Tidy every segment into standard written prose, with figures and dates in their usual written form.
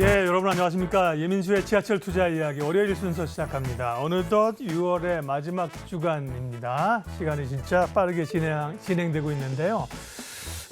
예, 여러분 안녕하십니까. 예민수의 지하철 투자 이야기 월요일 순서 시작합니다. 어느덧 6월의 마지막 주간입니다. 시간이 진짜 빠르게 진행되고 있는데요.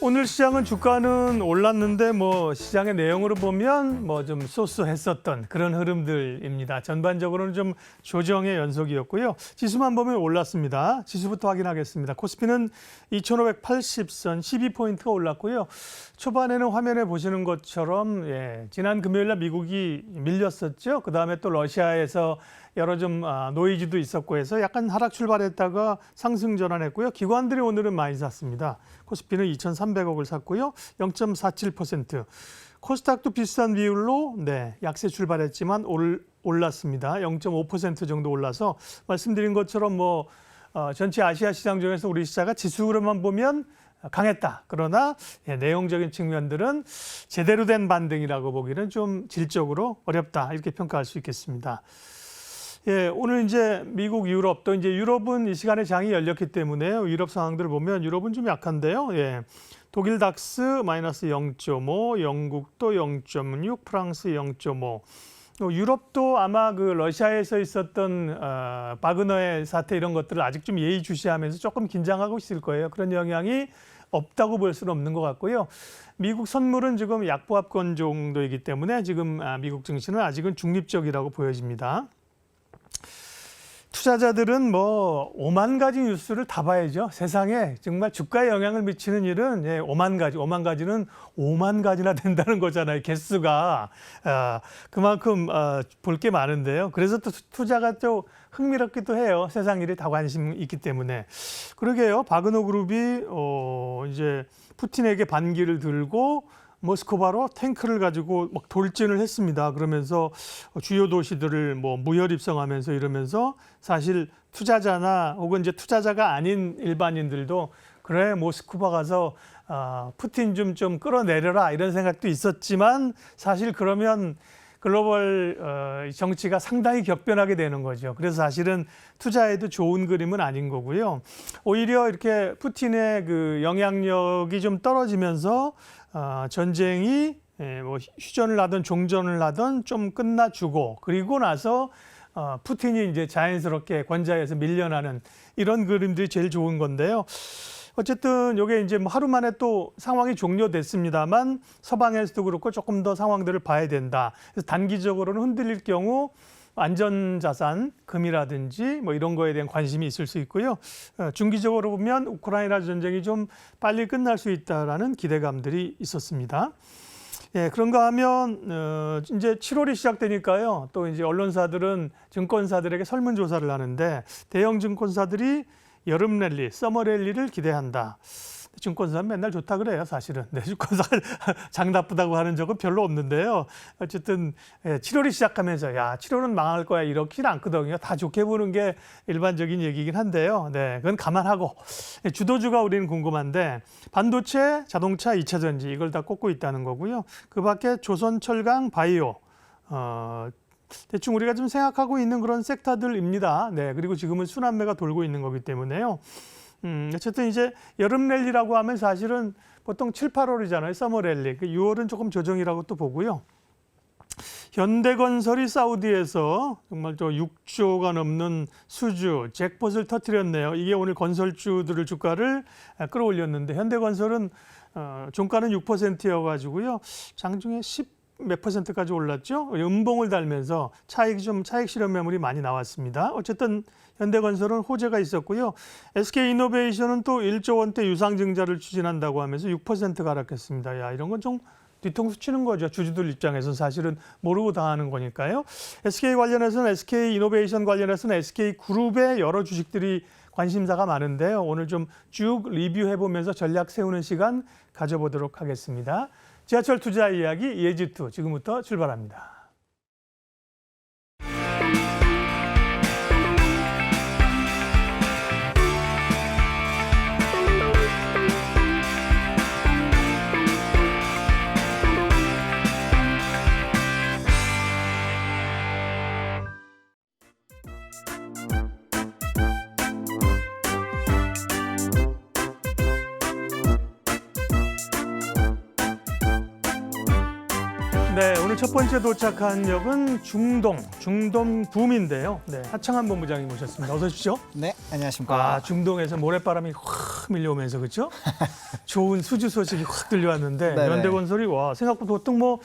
오늘 시장은 주가는 올랐는데 시장의 내용으로 보면 좀 쏘쏘했었던 그런 흐름들입니다. 전반적으로는 좀 조정의 연속이었고요. 지수만 보면 올랐습니다. 지수부터 확인하겠습니다. 코스피는 2580선 12포인트가 올랐고요. 초반에는 화면에 보시는 것처럼 지난 금요일 날 미국이 밀렸었죠. 그다음에 또 러시아에서 여러 좀 노이즈도 있었고 해서 약간 하락 출발했다가 상승 전환했고요. 기관들이 오늘은 많이 샀습니다. 코스피는 2,300억을 샀고요. 0.47%. 코스닥도 비슷한 비율로 약세 출발했지만 올랐습니다. 0.5% 정도 올라서 말씀드린 것처럼 전체 아시아 시장 중에서 우리 시장가 지수로만 보면 강했다. 그러나 내용적인 측면들은 제대로 된 반등이라고 보기는 좀 질적으로 어렵다. 이렇게 평가할 수 있겠습니다. 오늘 이제 미국, 유럽, 또 이제 유럽은 이 시간에 장이 열렸기 때문에요. 유럽 상황들을 보면 유럽은 좀 약한데요. 독일 닥스 마이너스 0.5, 영국도 0.6, 프랑스 0.5. 유럽도 아마 그 러시아에서 있었던 바그너의 사태 이런 것들을 아직 좀 예의주시하면서 조금 긴장하고 있을 거예요. 그런 영향이 없다고 볼 수는 없는 것 같고요. 미국 선물은 지금 약보합권 정도이기 때문에 지금 미국 증시는 아직은 중립적이라고 보여집니다. 투자자들은 5만 가지 뉴스를 다 봐야죠. 세상에 정말 주가에 영향을 미치는 일은 5만 가지는 5만 가지나 된다는 거잖아요. 개수가 그만큼 볼 게 많은데요. 그래서 또 투자가 또 흥미롭기도 해요. 세상 일에 다 관심이 있기 때문에. 그러게요. 바그너 그룹이 이제 푸틴에게 반기를 들고 모스크바로 탱크를 가지고 막 돌진을 했습니다. 그러면서 주요 도시들을 무혈 입성하면서 이러면서 사실 투자자나 혹은 이제 투자자가 아닌 일반인들도 그래 모스크바 가서 푸틴 좀 끌어내려라 이런 생각도 있었지만 사실 그러면 글로벌 정치가 상당히 격변하게 되는 거죠. 그래서 사실은 투자에도 좋은 그림은 아닌 거고요. 오히려 이렇게 푸틴의 그 영향력이 좀 떨어지면서 전쟁이 휴전을 하든 종전을 하든 좀 끝나주고 그리고 나서 푸틴이 이제 자연스럽게 권좌에서 밀려나는 이런 그림들이 제일 좋은 건데요. 어쨌든 이게 이제 하루 만에 또 상황이 종료됐습니다만 서방에서도 그렇고 조금 더 상황들을 봐야 된다. 그래서 단기적으로는 흔들릴 경우 안전자산, 금이라든지 이런 거에 대한 관심이 있을 수 있고요. 중기적으로 보면 우크라이나 전쟁이 좀 빨리 끝날 수 있다라는 기대감들이 있었습니다. 그런가 하면 이제 7월이 시작되니까요. 또 이제 언론사들은 증권사들에게 설문조사를 하는데 대형 증권사들이 여름 랠리, 서머 랠리를 기대한다. 증권사는 맨날 좋다 그래요, 사실은. 증권사 장 나쁘다고 하는 적은 별로 없는데요. 어쨌든 7월이 시작하면서 7월은 망할 거야 이렇지는 않거든요. 다 좋게 보는 게 일반적인 얘기긴 한데요. 그건 감안하고 주도주가 우리는 궁금한데 반도체, 자동차, 2차 전지 이걸 다 꼽고 있다는 거고요. 그 밖에 조선, 철강, 바이오 대충 우리가 좀 생각하고 있는 그런 섹터들입니다. 그리고 지금은 순환매가 돌고 있는 거기 때문에요. 어쨌든 이제 여름 랠리라고 하면 사실은 보통 7, 8월이잖아요. 서머 랠리. 6월은 조금 조정이라고 또 보고요. 현대건설이 사우디에서 정말 6조가 넘는 수주, 잭폿을 터뜨렸네요. 이게 오늘 건설주들의 주가를 끌어올렸는데 현대건설은 종가는 6%여가지고요. 장중에 10몇 %까지 올랐죠. 음봉을 달면서 차익 실현 매물이 많이 나왔습니다. 어쨌든 현대건설은 호재가 있었고요. SK이노베이션은 또 1조 원대 유상증자를 추진한다고 하면서 6%가 하락했습니다. 이런 건 좀 뒤통수 치는 거죠. 주주들 입장에서는 사실은 모르고 당하는 거니까요. SK이노베이션 관련해서는 SK그룹의 여러 주식들이 관심사가 많은데요. 오늘 좀 쭉 리뷰해보면서 전략 세우는 시간 가져보도록 하겠습니다. 지하철 투자 이야기 예지투 지금부터 출발합니다. 네, 오늘 첫 번째 도착한 역은 중동 붐인데요. 네, 하창한 본부장님 모셨습니다. 어서 오십시오. 네, 안녕하십니까. 중동에서 모래바람이 확 밀려오면서 그렇죠? 좋은 수주 소식이 확 들려왔는데 네네. 현대건설이 생각보다 보통 뭐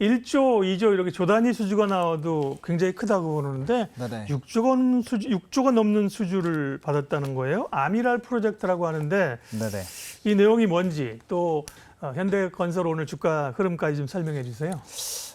1조, 2조 이렇게 조 단위 수주가 나와도 굉장히 크다고 그러는데 네네. 6조가 넘는 수주를 받았다는 거예요. 아미랄 프로젝트라고 하는데 네네. 이 내용이 뭔지 또 현대건설 오늘 주가 흐름까지 좀 설명해 주세요.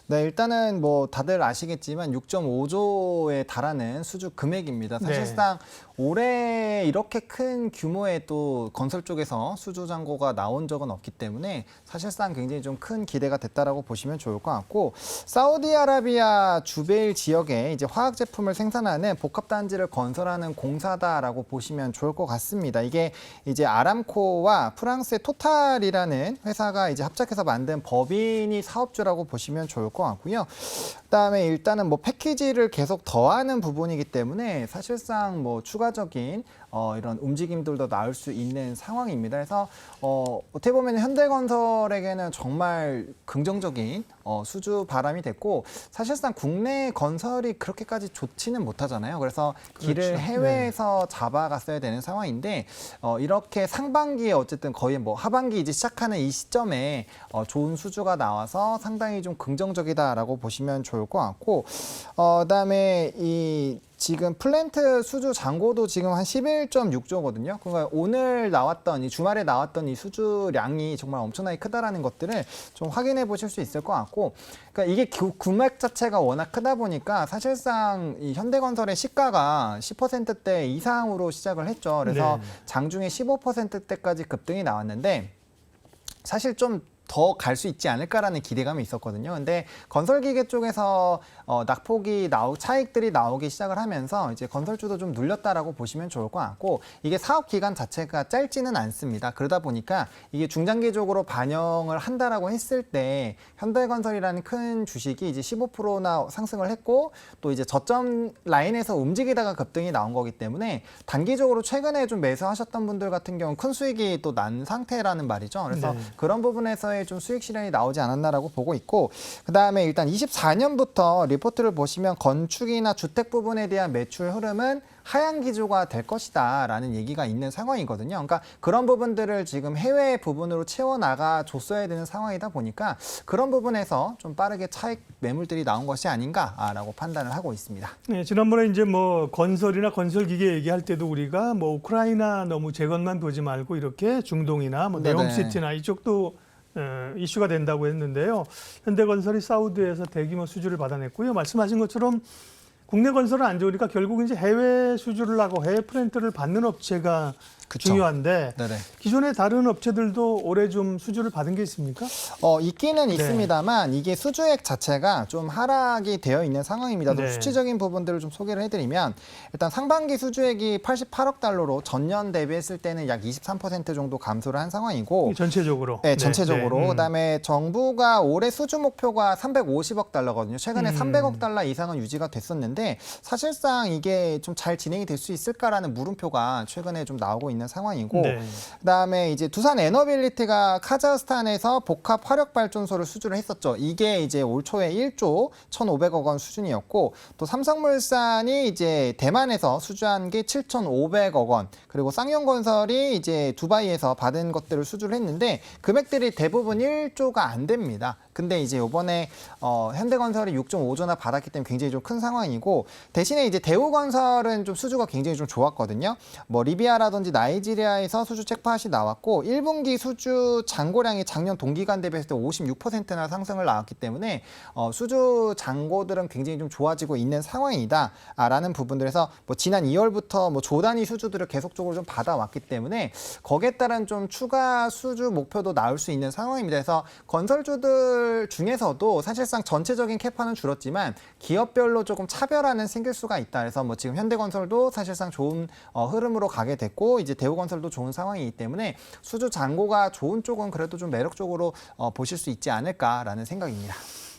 네, 일단은 뭐 다들 아시겠지만 6.5조에 달하는 수주 금액입니다. 사실상 올해 이렇게 큰 규모의 또 건설 쪽에서 수주 잔고가 나온 적은 없기 때문에 사실상 굉장히 좀 큰 기대가 됐다라고 보시면 좋을 것 같고, 사우디아라비아 주베일 지역에 이제 화학 제품을 생산하는 복합 단지를 건설하는 공사다라고 보시면 좋을 것 같습니다. 이게 이제 아람코와 프랑스의 토탈이라는 회사가 이제 합작해서 만든 법인이 사업주라고 보시면 좋을 것 같고요. 그다음에 일단은 뭐 패키지를 계속 더하는 부분이기 때문에 사실상 뭐 추가적인 이런 움직임들도 나올 수 있는 상황입니다. 그래서 어떻게 보면 현대건설에게는 정말 긍정적인 수주 바람이 됐고, 사실상 국내 건설이 그렇게까지 좋지는 못하잖아요. 그래서 길을 그렇죠. 해외에서 잡아갔어야 되는 상황인데 이렇게 상반기에 어쨌든 거의 뭐 하반기 이제 시작하는 이 시점에 좋은 수주가 나와서 상당히 좀 긍정적이다라고 보시면 좋을 것 같고, 그다음에 지금 플랜트 수주 잔고도 지금 한 11.6조거든요. 그러니까 오늘 나왔던 주말에 나왔던 이 수주량이 정말 엄청나게 크다라는 것들을 좀 확인해 보실 수 있을 것 같고, 그러니까 이게 금액 자체가 워낙 크다 보니까 사실상 이 현대건설의 시가가 10%대 이상으로 시작을 했죠. 그래서 장중에 15%대까지 급등이 나왔는데 사실 좀 더 갈 수 있지 않을까라는 기대감이 있었거든요. 근데 건설기계 쪽에서 낙폭이 차익들이 나오기 시작을 하면서 이제 건설주도 좀 눌렸다라고 보시면 좋을 것 같고, 이게 사업 기간 자체가 짧지는 않습니다. 그러다 보니까 이게 중장기적으로 반영을 한다라고 했을 때 현대건설이라는 큰 주식이 이제 15%나 상승을 했고, 또 이제 저점 라인에서 움직이다가 급등이 나온 거기 때문에 단기적으로 최근에 좀 매수하셨던 분들 같은 경우는 큰 수익이 또 난 상태라는 말이죠. 그래서 그런 부분에서의 좀 수익 실현이 나오지 않았나라고 보고 있고, 그다음에 일단 24년부터 리포트를 보시면 건축이나 주택 부분에 대한 매출 흐름은 하향 기조가 될 것이다라는 얘기가 있는 상황이거든요. 그러니까 그런 부분들을 지금 해외 부분으로 채워나가 줬어야 되는 상황이다 보니까 그런 부분에서 좀 빠르게 차익 매물들이 나온 것이 아닌가라고 판단을 하고 있습니다. 네, 지난번에 이제 뭐 건설이나 건설기계 얘기할 때도 우리가 뭐 우크라이나 너무 재건만 보지 말고 이렇게 중동이나 뭐 네옴시티나 이쪽도 이슈가 된다고 했는데요. 현대건설이 사우디에서 대규모 수주를 받아냈고요. 말씀하신 것처럼 국내 건설은 안 좋으니까 결국 이제 해외 수주를 하고 해외 프렌트를 받는 업체가 그쵸. 중요한데 네네. 기존의 다른 업체들도 올해 좀 수주를 받은 게 있습니까? 있기는 있습니다만 이게 수주액 자체가 좀 하락이 되어 있는 상황입니다. 좀 수치적인 부분들을 좀 소개를 해드리면, 일단 상반기 수주액이 88억 달러로 전년 대비했을 때는 약 23% 정도 감소를 한 상황이고, 전체적으로. 네, 전체적으로. 그다음에 정부가 올해 수주 목표가 350억 달러거든요. 최근에 300억 달러 이상은 유지가 됐었는데 사실상 이게 좀 잘 진행이 될 수 있을까라는 물음표가 최근에 좀 나오고 있는 상황이고, 그다음에 이제 두산 에너빌리티가 카자흐스탄에서 복합 화력 발전소를 수주를 했었죠. 이게 이제 올 초에 1조 1,500억 원 수준이었고, 또 삼성물산이 이제 대만에서 수주한 게 7,500억 원, 그리고 쌍용건설이 이제 두바이에서 받은 것들을 수주를 했는데 금액들이 대부분 1조가 안 됩니다. 근데 이제 이번에 현대건설이 6.5조나 받았기 때문에 굉장히 좀 큰 상황이고, 대신에 이제 대우건설은 좀 수주가 굉장히 좀 좋았거든요. 뭐 리비아라든지 나이지리아에서 수주 잭팟이 나왔고 1분기 수주 잔고량이 작년 동기간 대비했을 때 56%나 상승을 나왔기 때문에 수주 잔고들은 굉장히 좀 좋아지고 있는 상황이다라는 부분들에서 뭐 지난 2월부터 뭐 조 단위 수주들을 계속적으로 좀 받아왔기 때문에 거기에 따른 좀 추가 수주 목표도 나올 수 있는 상황입니다. 그래서 건설주들 중에서도 사실상 전체적인 캐파는 줄었지만 기업별로 조금 차별화는 생길 수가 있다. 그래서 뭐 지금 현대건설도 사실상 좋은 흐름으로 가게 됐고, 이제 대우건설도 좋은 상황이기 때문에 수주 잔고가 좋은 쪽은 그래도 좀 매력적으로 보실 수 있지 않을까라는 생각입니다.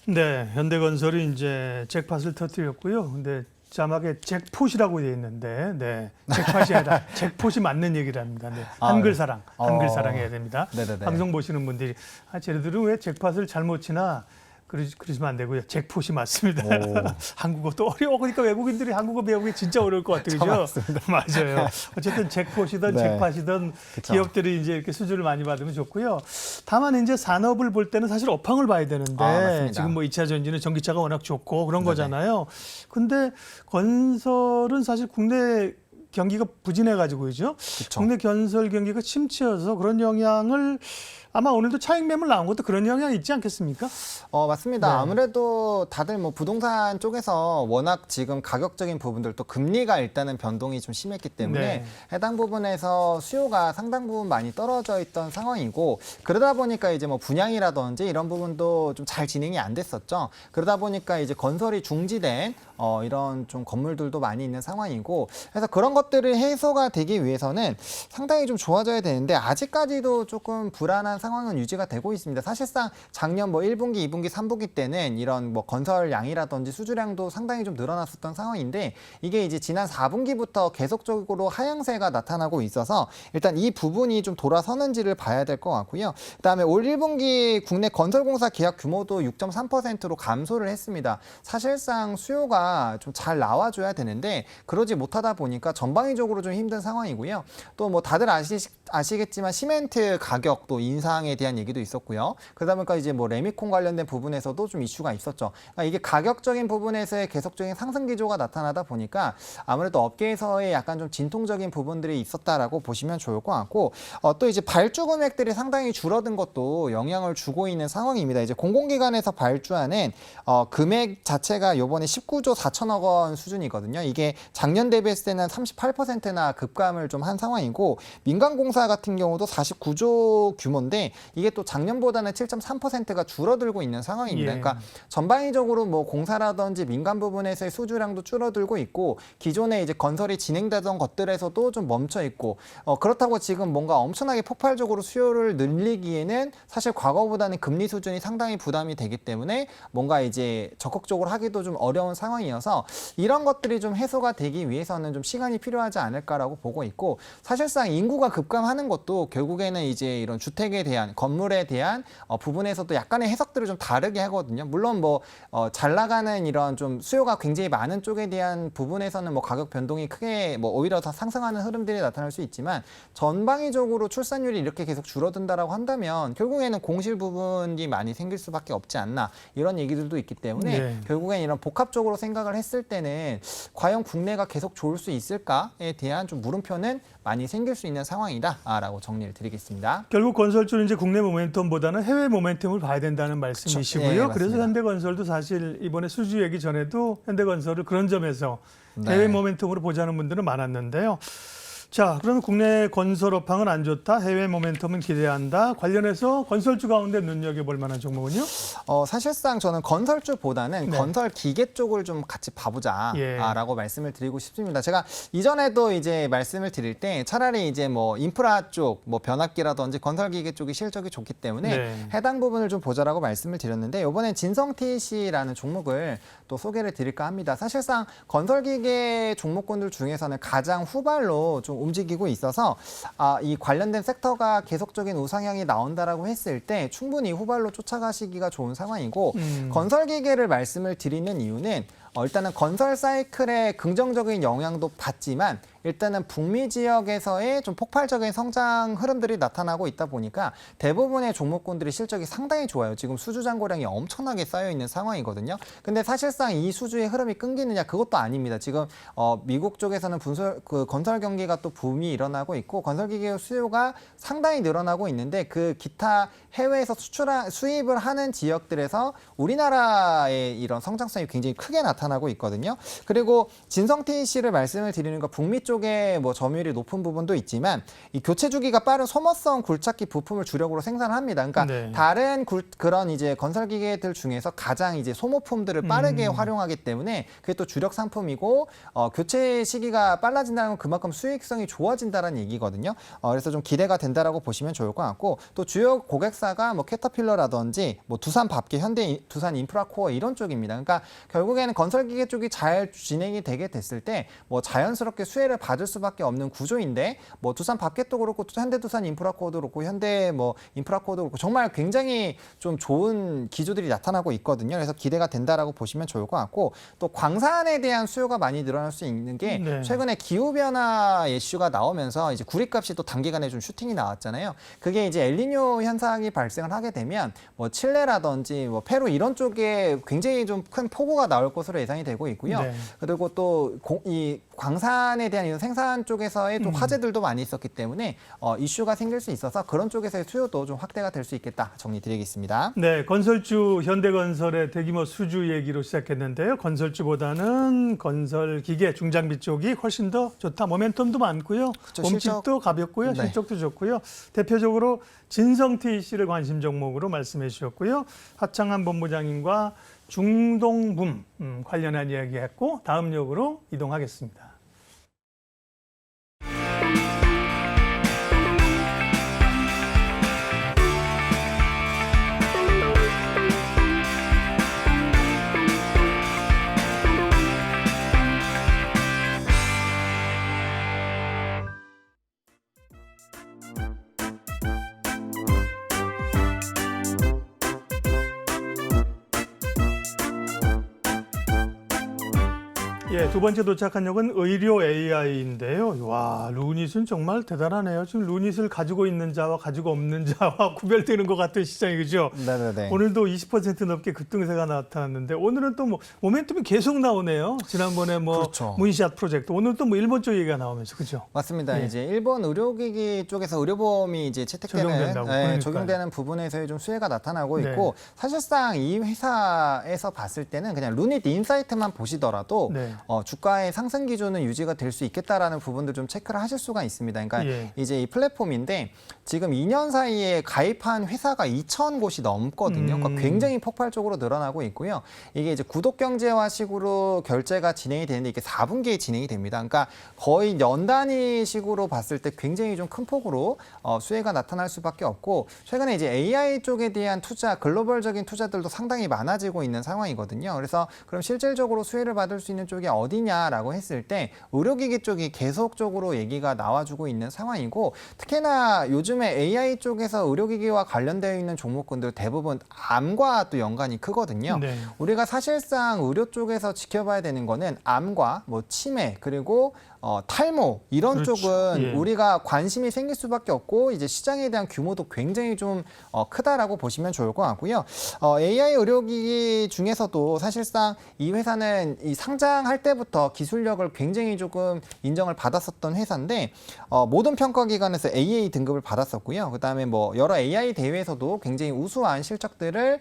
네, 현대건설이 이제 잭팟을 터뜨렸고요. 근데 자막에 잭폿이라고 되어 있는데, 잭팟이 아니라 잭폿이 맞는 얘기랍니다. 한글사랑, 한글사랑 해야 됩니다. 네네네. 방송 보시는 분들이 쟤네들은 왜 잭팟을 잘못 치나 그러시면 안 되고요. 잭폿이 맞습니다. 오. 한국어도 어려워. 그러니까 외국인들이 한국어 배우기 진짜 어려울 것 같아요. 그죠? 맞아요. 어쨌든 잭폿이든 네. 잭팟이든 그쵸. 기업들이 이제 이렇게 수주를 많이 받으면 좋고요. 다만 이제 산업을 볼 때는 사실 업황을 봐야 되는데 맞습니다. 지금 뭐 2차 전지는 전기차가 워낙 좋고 그런 네네. 거잖아요. 근데 건설은 사실 국내 경기가 부진해가지고 그죠? 그쵸. 국내 건설 경기가 침체여서 그런 영향을 아마 오늘도 차익 매물 나온 것도 그런 영향이 있지 않겠습니까? 맞습니다. 네. 아무래도 다들 뭐 부동산 쪽에서 워낙 지금 가격적인 부분들 또 금리가 일단은 변동이 좀 심했기 때문에 네. 해당 부분에서 수요가 상당 부분 많이 떨어져 있던 상황이고 그러다 보니까 이제 뭐 분양이라든지 이런 부분도 좀 잘 진행이 안 됐었죠. 그러다 보니까 이제 건설이 중지된 이런 좀 건물들도 많이 있는 상황이고 그래서 그런 것들이 해소가 되기 위해서는 상당히 좀 좋아져야 되는데 아직까지도 조금 불안한 상황은 유지가 되고 있습니다. 사실상 작년 뭐 1분기, 2분기, 3분기 때는 이런 뭐 건설량이라든지 수주량도 상당히 좀 늘어났었던 상황인데 이게 이제 지난 4분기부터 계속적으로 하향세가 나타나고 있어서 일단 이 부분이 좀 돌아서는지를 봐야 될 것 같고요. 그다음에 올 1분기 국내 건설공사 계약 규모도 6.3%로 감소를 했습니다. 사실상 수요가 좀 잘 나와줘야 되는데 그러지 못하다 보니까 전방위적으로 좀 힘든 상황이고요. 또 뭐 다들 아시겠지만 시멘트 가격도 인상에 대한 얘기도 있었고요. 그러다 보니까 이제 뭐 레미콘 관련된 부분에서도 좀 이슈가 있었죠. 그러니까 이게 가격적인 부분에서의 계속적인 상승 기조가 나타나다 보니까 아무래도 업계에서의 약간 좀 진통적인 부분들이 있었다라고 보시면 좋을 것 같고 또 이제 발주 금액들이 상당히 줄어든 것도 영향을 주고 있는 상황입니다. 이제 공공기관에서 발주하는 금액 자체가 요번에 19조 4천억 원 수준이거든요. 이게 작년 대비했을 때는 38%나 급감을 좀 한 상황이고 민간공사 같은 경우도 49조 규모인데 이게 또 작년보다는 7.3%가 줄어들고 있는 상황입니다. 예. 그러니까 전방위적으로 뭐 공사라든지 민간 부분에서의 수주량도 줄어들고 있고 기존에 이제 건설이 진행되던 것들에서도 좀 멈춰 있고 그렇다고 지금 뭔가 엄청나게 폭발적으로 수요를 늘리기에는 사실 과거보다는 금리 수준이 상당히 부담이 되기 때문에 뭔가 이제 적극적으로 하기도 좀 어려운 상황이어서 이런 것들이 좀 해소가 되기 위해서는 좀 시간이 필요하지 않을까라고 보고 있고 사실상 인구가 급감하는 것도 결국에는 이제 이런 주택에 대한 건물에 대한 부분에서도 약간의 해석들을 좀 다르게 하거든요. 물론 뭐 잘 나가는 이런 좀 수요가 굉장히 많은 쪽에 대한 부분에서는 뭐 가격 변동이 크게 뭐 오히려 더 상승하는 흐름들이 나타날 수 있지만 전방위적으로 출산율이 이렇게 계속 줄어든다라고 한다면 결국에는 공실 부분이 많이 생길 수밖에 없지 않나 이런 얘기들도 있기 때문에 네. 결국엔 이런 복합적으로 생각을 했을 때는 과연 국내가 계속 좋을 수 있을까에 대한 좀 물음표는 많이 생길 수 있는 상황이다라고 정리를 드리겠습니다. 결국 건설주는 이제 국내 모멘텀보다는 해외 모멘텀을 봐야 된다는 말씀이시고요. 네, 그래서 맞습니다. 현대건설도 사실 이번에 수주 얘기 전에도 현대건설을 그런 점에서 네. 해외 모멘텀으로 보자는 분들은 많았는데요. 자, 그러면 국내 건설 업황은 안 좋다. 해외 모멘텀은 기대한다. 관련해서 건설주 가운데 눈여겨볼 만한 종목은요? 사실상 저는 건설주보다는 네. 건설 기계 쪽을 좀 같이 봐보자라고 예. 말씀을 드리고 싶습니다. 제가 이전에도 이제 말씀을 드릴 때 차라리 이제 뭐 인프라 쪽, 뭐 변압기라든지 건설 기계 쪽이 실적이 좋기 때문에 네. 해당 부분을 좀 보자라고 말씀을 드렸는데 이번엔 진성TC라는 종목을 또 소개를 드릴까 합니다. 사실상 건설 기계 종목군들 중에서는 가장 후발로 좀 움직이고 있어서 이 관련된 섹터가 계속적인 우상향이 나온다라고 했을 때 충분히 후발로 쫓아가시기가 좋은 상황이고 건설 기계를 말씀을 드리는 이유는 일단은 건설 사이클에 긍정적인 영향도 받지만 일단은 북미 지역에서의 좀 폭발적인 성장 흐름들이 나타나고 있다 보니까 대부분의 종목군들이 실적이 상당히 좋아요. 지금 수주 잔고량이 엄청나게 쌓여 있는 상황이거든요. 근데 사실상 이 수주의 흐름이 끊기느냐 그것도 아닙니다. 지금 미국 쪽에서는 건설 경기가 또 붐이 일어나고 있고 건설 기계 수요가 상당히 늘어나고 있는데 그 기타 해외에서 수입을 하는 지역들에서 우리나라의 이런 성장성이 굉장히 크게 나타나고 있거든요. 그리고 진성TC를 말씀을 드리는 거 북미 쪽에 뭐 점유율이 높은 부분도 있지만 이 교체 주기가 빠른 소모성 굴착기 부품을 주력으로 생산을 합니다. 그러니까 네. 다른 그런 이제 건설 기계들 중에서 가장 이제 소모품들을 빠르게 활용하기 때문에 그게 또 주력 상품이고 교체 시기가 빨라진다는 건 그만큼 수익성이 좋아진다는 얘기거든요. 그래서 좀 기대가 된다라고 보시면 좋을 것 같고 또 주요 고객사가 뭐 캐터필러라든지 뭐 두산 밥계, 현대 두산 인프라코어 이런 쪽입니다. 그러니까 결국에는 건설 건설기계 쪽이 잘 진행이 되게 됐을 때 뭐 자연스럽게 수혜를 받을 수밖에 없는 구조인데 뭐 두산 바켓도 그렇고 현대두산 인프라코어도 그렇고 현대 뭐 인프라코어도 그렇고 정말 굉장히 좀 좋은 기조들이 나타나고 있거든요. 그래서 기대가 된다라고 보시면 좋을 것 같고 또 광산에 대한 수요가 많이 늘어날 수 있는 게 네. 최근에 기후변화 이슈가 나오면서 이제 구리값이 또 단기간에 좀 슈팅이 나왔잖아요. 그게 이제 엘니뇨 현상이 발생을 하게 되면 뭐 칠레라든지 뭐 페루 이런 쪽에 굉장히 좀 큰 폭우가 나올 것으로 예상이 되고 있고요. 네. 그리고 또 이 광산에 대한 이런 생산 쪽에서의 또 화재들도 많이 있었기 때문에 이슈가 생길 수 있어서 그런 쪽에서의 수요도 좀 확대가 될 수 있겠다 정리드리겠습니다. 네, 건설주 현대건설의 대규모 수주 얘기로 시작했는데요. 건설주보다는 건설기계 중장비 쪽이 훨씬 더 좋다. 모멘텀도 많고요. 그렇죠, 몸집도 가볍고요. 네. 실적도 좋고요. 대표적으로 진성TC를 관심 종목으로 말씀해 주셨고요. 하창한 본부장님과 중동붐 관련한 이야기했고 다음 역으로 이동하겠습니다. 예, 두 번째 도착한 역은 의료 AI인데요. 와, 루닛은 정말 대단하네요. 지금 루닛을 가지고 있는 자와 가지고 없는 자와 구별되는 것 같은 시장이죠. 네네네. 오늘도 20% 넘게 급등세가 나타났는데 오늘은 또 뭐 모멘텀이 계속 나오네요. 지난번에 뭐 그렇죠. 문샷 프로젝트, 오늘 또 뭐 일본 쪽 얘기가 나오면서 그죠? 맞습니다. 예. 이제 일본 의료기기 쪽에서 의료보험이 이제 채택되는 적용된다고. 그러니까요. 적용되는 부분에서의 좀 수혜가 나타나고 네. 있고 사실상 이 회사에서 봤을 때는 그냥 루닛 인사이트만 보시더라도 네. 주가의 상승 기조는 유지가 될 수 있겠다라는 부분들 좀 체크를 하실 수가 있습니다. 그러니까 예. 이제 이 플랫폼인데 지금 2년 사이에 가입한 회사가 2천 곳이 넘거든요. 그러니까 굉장히 폭발적으로 늘어나고 있고요. 이게 이제 구독 경제화식으로 결제가 진행이 되는데 이게 4분기에 진행이 됩니다. 그러니까 거의 연 단위식으로 봤을 때 굉장히 좀 큰 폭으로 수혜가 나타날 수밖에 없고 최근에 이제 AI 쪽에 대한 투자, 글로벌적인 투자들도 상당히 많아지고 있는 상황이거든요. 그래서 그럼 실질적으로 수혜를 받을 수 있는 쪽이 어디냐라고 했을 때 의료기기 쪽이 계속적으로 얘기가 나와주고 있는 상황이고 특히나 요즘에 AI 쪽에서 의료기기와 관련되어 있는 종목군들 대부분 암과 또 연관이 크거든요. 네. 우리가 사실상 의료 쪽에서 지켜봐야 되는 거는 암과 뭐 치매 그리고 탈모 이런 그렇죠. 쪽은 예. 우리가 관심이 생길 수밖에 없고 이제 시장에 대한 규모도 굉장히 좀 크다라고 보시면 좋을 것 같고요. AI 의료기기 중에서도 사실상 이 회사는 이 상장할 때부터 기술력을 굉장히 조금 인정을 받았었던 회사인데 모든 평가기관에서 AA 등급을 받았었고요. 그다음에 뭐 여러 AI 대회에서도 굉장히 우수한 실적들을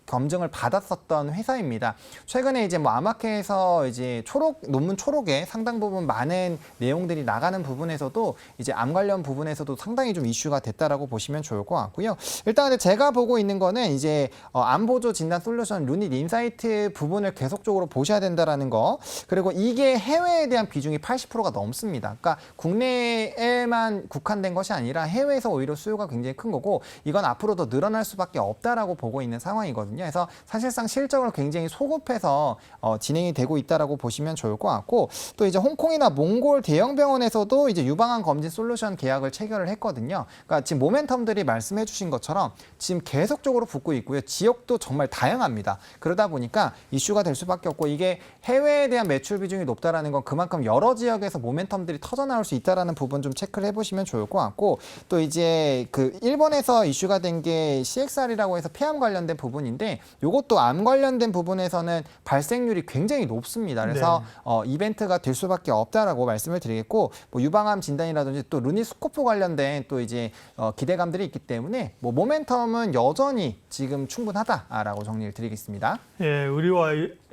검증을 받았었던 회사입니다. 최근에 이제 뭐 아마케에서 이제 논문 초록에 상당 부분 많은 내용들이 나가는 부분에서도 이제 암 관련 부분에서도 상당히 좀 이슈가 됐다라고 보시면 좋을 것 같고요. 일단 근데 제가 보고 있는 거는 이제 암 보조 진단 솔루션 루닛 인사이트 부분을 계속적으로 보셔야 된다라는 거. 그리고 이게 해외에 대한 비중이 80%가 넘습니다. 그러니까 국내에만 국한된 것이 아니라 해외에서 오히려 수요가 굉장히 큰 거고 이건 앞으로 더 늘어날 수밖에 없다라고 보고 있는 상황이거든요. 그래서 사실상 실적을 굉장히 소급해서 진행이 되고 있다라고 보시면 좋을 것 같고 또 이제 홍콩이나 몽골 대형 병원에서도 이제 유방암 검진 솔루션 계약을 체결을 했거든요. 그러니까 지금 모멘텀들이 말씀해 주신 것처럼 지금 계속적으로 붙고 있고요. 지역도 정말 다양합니다. 그러다 보니까 이슈가 될 수밖에 없고 이게 해외에 대한 매출 비중이 높다라는 건 그만큼 여러 지역에서 모멘텀들이 터져 나올 수 있다라는 부분 좀 체크를 해보시면 좋을 것 같고 또 이제 그 일본에서 이슈가 된 게 CXR이라고 해서 폐암 관련된 부분인데 이것도 암 관련된 부분에서는 발생률이 굉장히 높습니다. 그래서 이벤트가 될 수밖에 없다라고 말씀을 드리겠고 뭐 유방암 진단이라든지 또 루니스코프 관련된 또 이제 기대감들이 있기 때문에 뭐 모멘텀은 여전히 지금 충분하다라고 정리를 드리겠습니다. 예, 의료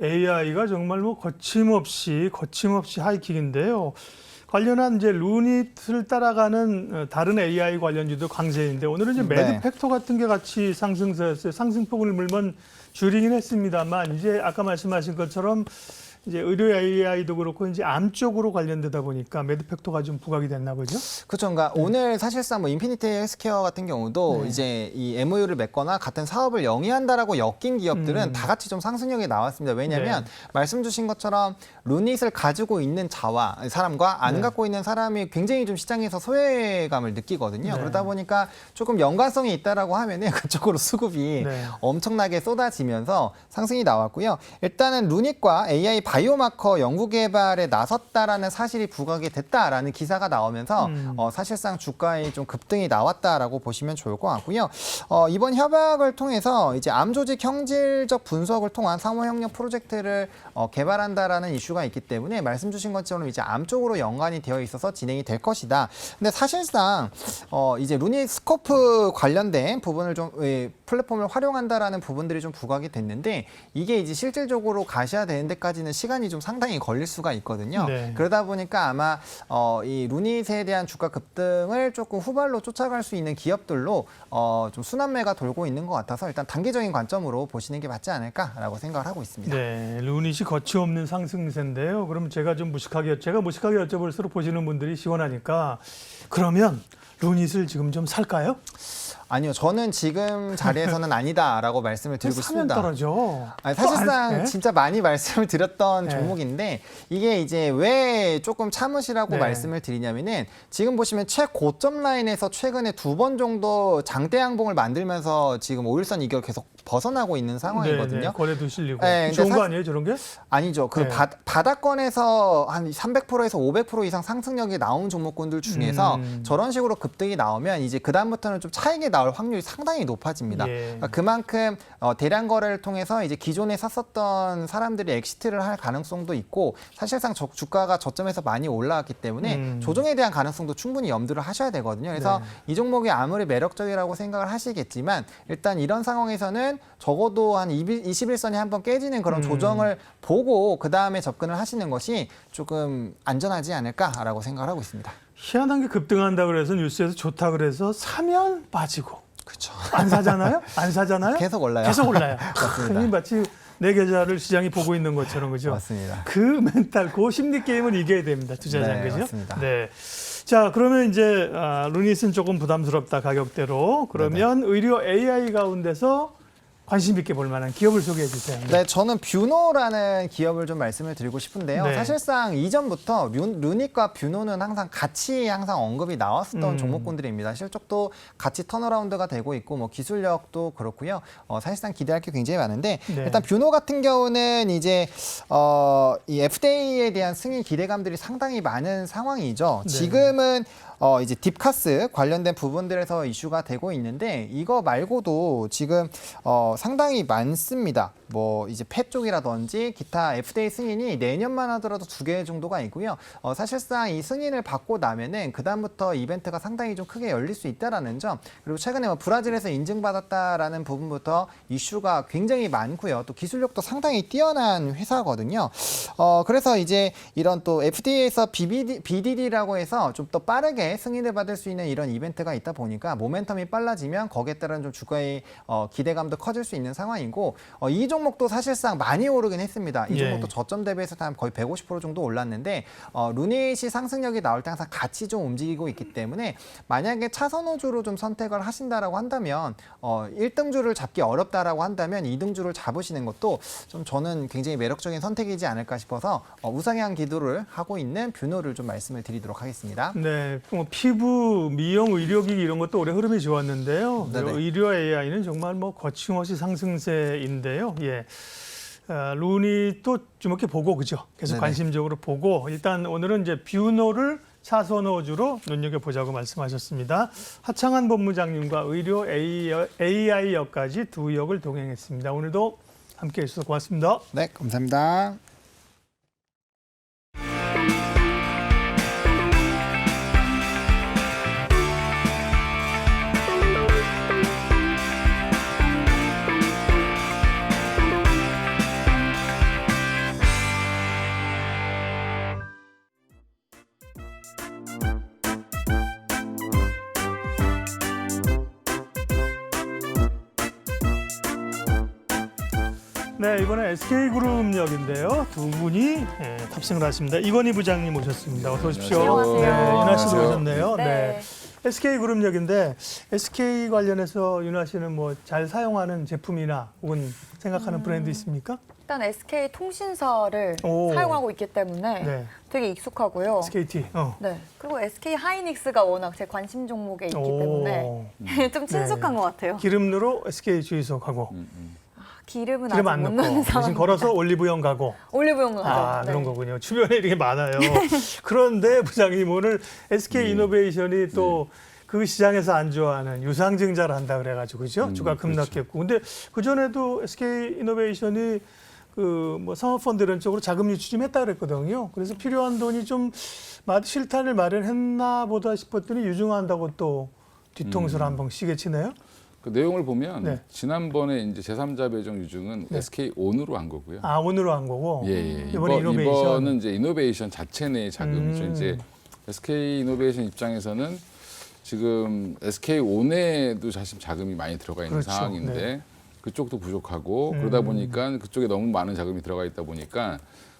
AI가 정말 뭐 거침없이 하이킥인데요. 관련한 이제 루닛을 따라가는 다른 AI 관련주도 강세인데 오늘은 이제 매드 팩터 같은 게 같이 상승세였어요. 상승폭을 물론 줄이긴 했습니다만 이제 아까 말씀하신 것처럼 이제 의료 AI도 그렇고 이제 암 쪽으로 관련되다 보니까 매드팩토가 좀 부각이 됐나 보죠. 그렇죠. 그러니까 오늘 사실상 뭐 인피니티 헬스케어 같은 경우도 네. 이제 이 MOU를 맺거나 같은 사업을 영위한다라고 엮인 기업들은 다 같이 좀 상승력이 나왔습니다. 왜냐하면 네. 말씀 주신 것처럼 루닛을 가지고 있는 사람과 안 네. 갖고 있는 사람이 굉장히 좀 시장에서 소외감을 느끼거든요. 네. 그러다 보니까 조금 연관성이 있다라고 하면은 그쪽으로 수급이 네. 엄청나게 쏟아지면서 상승이 나왔고요. 일단은 루닛과 AI 바이오마커 연구 개발에 나섰다라는 사실이 부각이 됐다라는 기사가 나오면서 사실상 주가에 좀 급등이 나왔다라고 보시면 좋을 것 같고요. 이번 협약을 통해서 이제 암 조직 형질적 분석을 통한 상호 협력 프로젝트를 개발한다라는 이슈가 있기 때문에 말씀 주신 것처럼 이제 암 쪽으로 연관이 되어 있어서 진행이 될 것이다. 근데 사실상 이제 루닛 스코프 관련된 부분을 좀 플랫폼을 활용한다라는 부분들이 좀 부각이 됐는데 이게 이제 실질적으로 가셔야 되는 데까지는 시간이 좀 상당히 걸릴 수가 있거든요. 네. 그러다 보니까 아마 이 루닛에 대한 주가 급등을 조금 후발로 쫓아갈 수 있는 기업들로 좀 순환매가 돌고 있는 것 같아서 일단 단기적인 관점으로 보시는 게 맞지 않을까라고 생각을 하고 있습니다. 네, 루닛이 거침없는 상승세인데요. 그럼 제가 무식하게 여쭤볼수록 보시는 분들이 시원하니까 그러면 루닛을 지금 좀 살까요? 아니요, 저는 지금 자리에서는 아니다라고 말씀을 드리고 사면 싶습니다. 떨어져. 아니, 사실상 네? 진짜 많이 말씀을 드렸던 네. 종목인데 이게 이제 왜 조금 참으시라고 네. 말씀을 드리냐면은 지금 보시면 최고점 라인에서 최근에 2번 정도 장대 양봉을 만들면서 지금 5일선 이걸 계속 벗어나고 있는 상황이거든요. 네, 네. 거래도 실리고. 네, 좋은 근데 거 아니에요, 저런 게? 아니죠. 그 네. 바닥권에서 한 300%에서 500% 이상 상승력이 나온 종목군들 중에서 저런 식으로 급등이 나오면 이제 그다음부터는 좀 차익이 나올 확률이 상당히 높아집니다. 예. 그러니까 그만큼 대량 거래를 통해서 이제 기존에 샀었던 사람들이 엑시트를 할 가능성도 있고 사실상 주가가 저점에서 많이 올라왔기 때문에 조정에 대한 가능성도 충분히 염두를 하셔야 되거든요. 그래서 네. 이 종목이 아무리 매력적이라고 생각을 하시겠지만 일단 이런 상황에서는 적어도 한 21선이 한번 깨지는 그런 조정을 보고 그 다음에 접근을 하시는 것이 조금 안전하지 않을까라고 생각을 하고 있습니다. 희한한 게 급등한다 그래서 뉴스에서 좋다 그래서 사면 빠지고 그렇죠. 안 사잖아요? 안 사잖아요? 계속 올라요. 계속 올라요. 맞습니다. 마치 내 계좌를 시장이 보고 있는 것처럼 그죠? 맞습니다. 그 멘탈, 그 심리 게임을 이겨야 됩니다. 투자자는 네, 그죠? 맞습니다. 네. 자, 그러면 이제 루닛은 조금 부담스럽다 가격대로. 그러면 의료 AI 가운데서 관심 있게 볼 만한 기업을 소개해 주세요. 네, 저는 뷰노라는 기업을 좀 말씀을 드리고 싶은데요. 네. 사실상 이전부터 루닛과 뷰노는 항상 같이 언급이 나왔었던 종목군들입니다. 실적도 같이 턴어라운드가 되고 있고 뭐 기술력도 그렇고요. 사실상 기대할 게 굉장히 많은데 네. 일단 뷰노 같은 경우는 이제 이 FDA에 대한 승인 기대감들이 상당히 많은 상황이죠. 네. 지금은 이제 딥카스 관련된 부분들에서 이슈가 되고 있는데 이거 말고도 지금 상당히 많습니다. 뭐 이제 펫 쪽이라든지 기타 FDA 승인이 내년만 하더라도 2개 정도가 있고요. 사실상 이 승인을 받고 나면은 그 다음부터 이벤트가 상당히 좀 크게 열릴 수 있다라는 점. 그리고 최근에 뭐 브라질에서 인증받았다라는 부분부터 이슈가 굉장히 많고요. 또 기술력도 상당히 뛰어난 회사거든요. 그래서 이제 이런 또 FDA에서 BDD라고 해서 좀 더 빠르게 승인을 받을 수 있는 이런 이벤트가 있다 보니까 모멘텀이 빨라지면 거기에 따른 좀 주가의 기대감도 커질 수 있는 상황이고 이 종목도 사실상 많이 오르긴 했습니다. 이 종목도 예. 저점 대비해서 한 거의 150% 정도 올랐는데 루닛이 상승력이 나올 때 항상 같이 좀 움직이고 있기 때문에 만약에 차선호주로 좀 선택을 하신다라고 한다면 1등주를 잡기 어렵다라고 한다면 2등주를 잡으시는 것도 좀 저는 굉장히 매력적인 선택이지 않을까 싶어서 우상향 기도를 하고 있는 뷰노를 좀 말씀을 드리도록 하겠습니다. 네, 뭐 피부, 미용, 의료기기 이런 것도 올해 흐름이 좋았는데요. 네네. 의료 AI는 정말 뭐 거침없이 상승세인데요. 예. 루닛도 주목해 보고 그죠? 계속 네네. 관심적으로 보고 일단 오늘은 이제 뷰노를 차선호주로 눈여겨보자고 말씀하셨습니다. 하창한 본부장님과 의료 AI 역까지 두 역을 동행했습니다. 오늘도 함께해 주셔서 고맙습니다. 네, 감사합니다. 네, 이번에 SK그룹역인데요. 두 분이 탑승을 하십니다. 이건희 부장님 오셨습니다. 어서 오십시오. 안녕하세요. 네, 윤아 씨도 안녕하세요. 오셨네요. 네. 네. SK그룹역인데 SK 관련해서 윤아 씨는 뭐 잘 사용하는 제품이나 혹은 생각하는 브랜드 있습니까? 일단 SK 통신사를 오. 사용하고 있기 때문에 네. 되게 익숙하고요. SKT. 네. 그리고 SK 하이닉스가 워낙 제 관심 종목에 있기 오. 때문에 좀 친숙한 것 같아요. 기름으로 SK 주유소가고 기름은 기름 안 아직 못 넣고 넣는 대신 상황. 걸어서 올리브영 가고. 올리브영 가죠. 아, 네. 그런 거군요. 주변에 이렇게 많아요. 그런데 부장님 오늘 SK 이노베이션이 또 그 시장에서 안 좋아하는 유상증자를 한다 그래가지고 그죠? 주가 급락했고. 근데 그 전에도 SK 이노베이션이 그 뭐 상업펀드 이런 쪽으로 자금 유치 좀 했다 그랬거든요. 그래서 필요한 돈이 좀 실탄을 마련했나 보다 싶었더니 유증한다고 또 뒤통수를 한번 시게 치네요. 그 내용을 보면 네. 지난번에 이제 제3자 배정 유증은 SK 온으로 한 거고요. 아, 오늘로 한 거고. 예. 이번에 이노베이션. 이번은 이제 이노베이션 자체 내 자금이죠. 이제 SK 이노베이션 입장에서는 지금 SK 온에도 사실 자금이 많이 들어가 있는 그렇죠. 상황인데 네. 그쪽도 부족하고 그러다 보니까 그쪽에 너무 많은 자금이 들어가 있다 보니까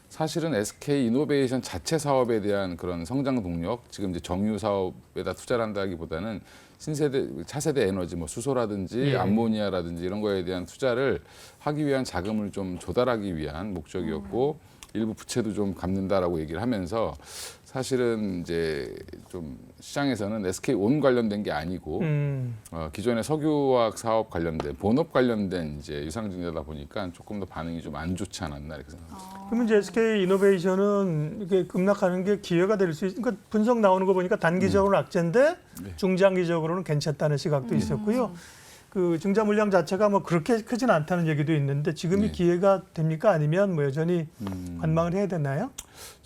사실은 SK 이노베이션 자체 사업에 대한 그런 성장 동력, 지금 이제 정유 사업에다 투자를 한다기보다는 신세대, 차세대 에너지, 뭐 수소라든지 예. 암모니아라든지 이런 거에 대한 투자를 하기 위한 자금을 좀 조달하기 위한 목적이었고 일부 부채도 좀 갚는다라고 얘기를 하면서 사실은 이제 좀 시장에서는 SK 온 관련된 게 아니고 기존의 석유화학 사업 관련된 본업 관련된 이제 유상증자다 보니까 조금 더 반응이 좀 안 좋지 않았나 이렇게 생각합니다. 그러면 이제 SK 이노베이션은 이게 급락하는 게 기회가 될 수 있. 그러니까 분석 나오는 거 보니까 단기적으로는 악재인데 중장기적으로는 괜찮다는 시각도 있었고요. 그 증자 물량 자체가 뭐 그렇게 크진 않다는 얘기도 있는데 지금이 네. 기회가 됩니까? 아니면 뭐 여전히 관망을 해야 되나요?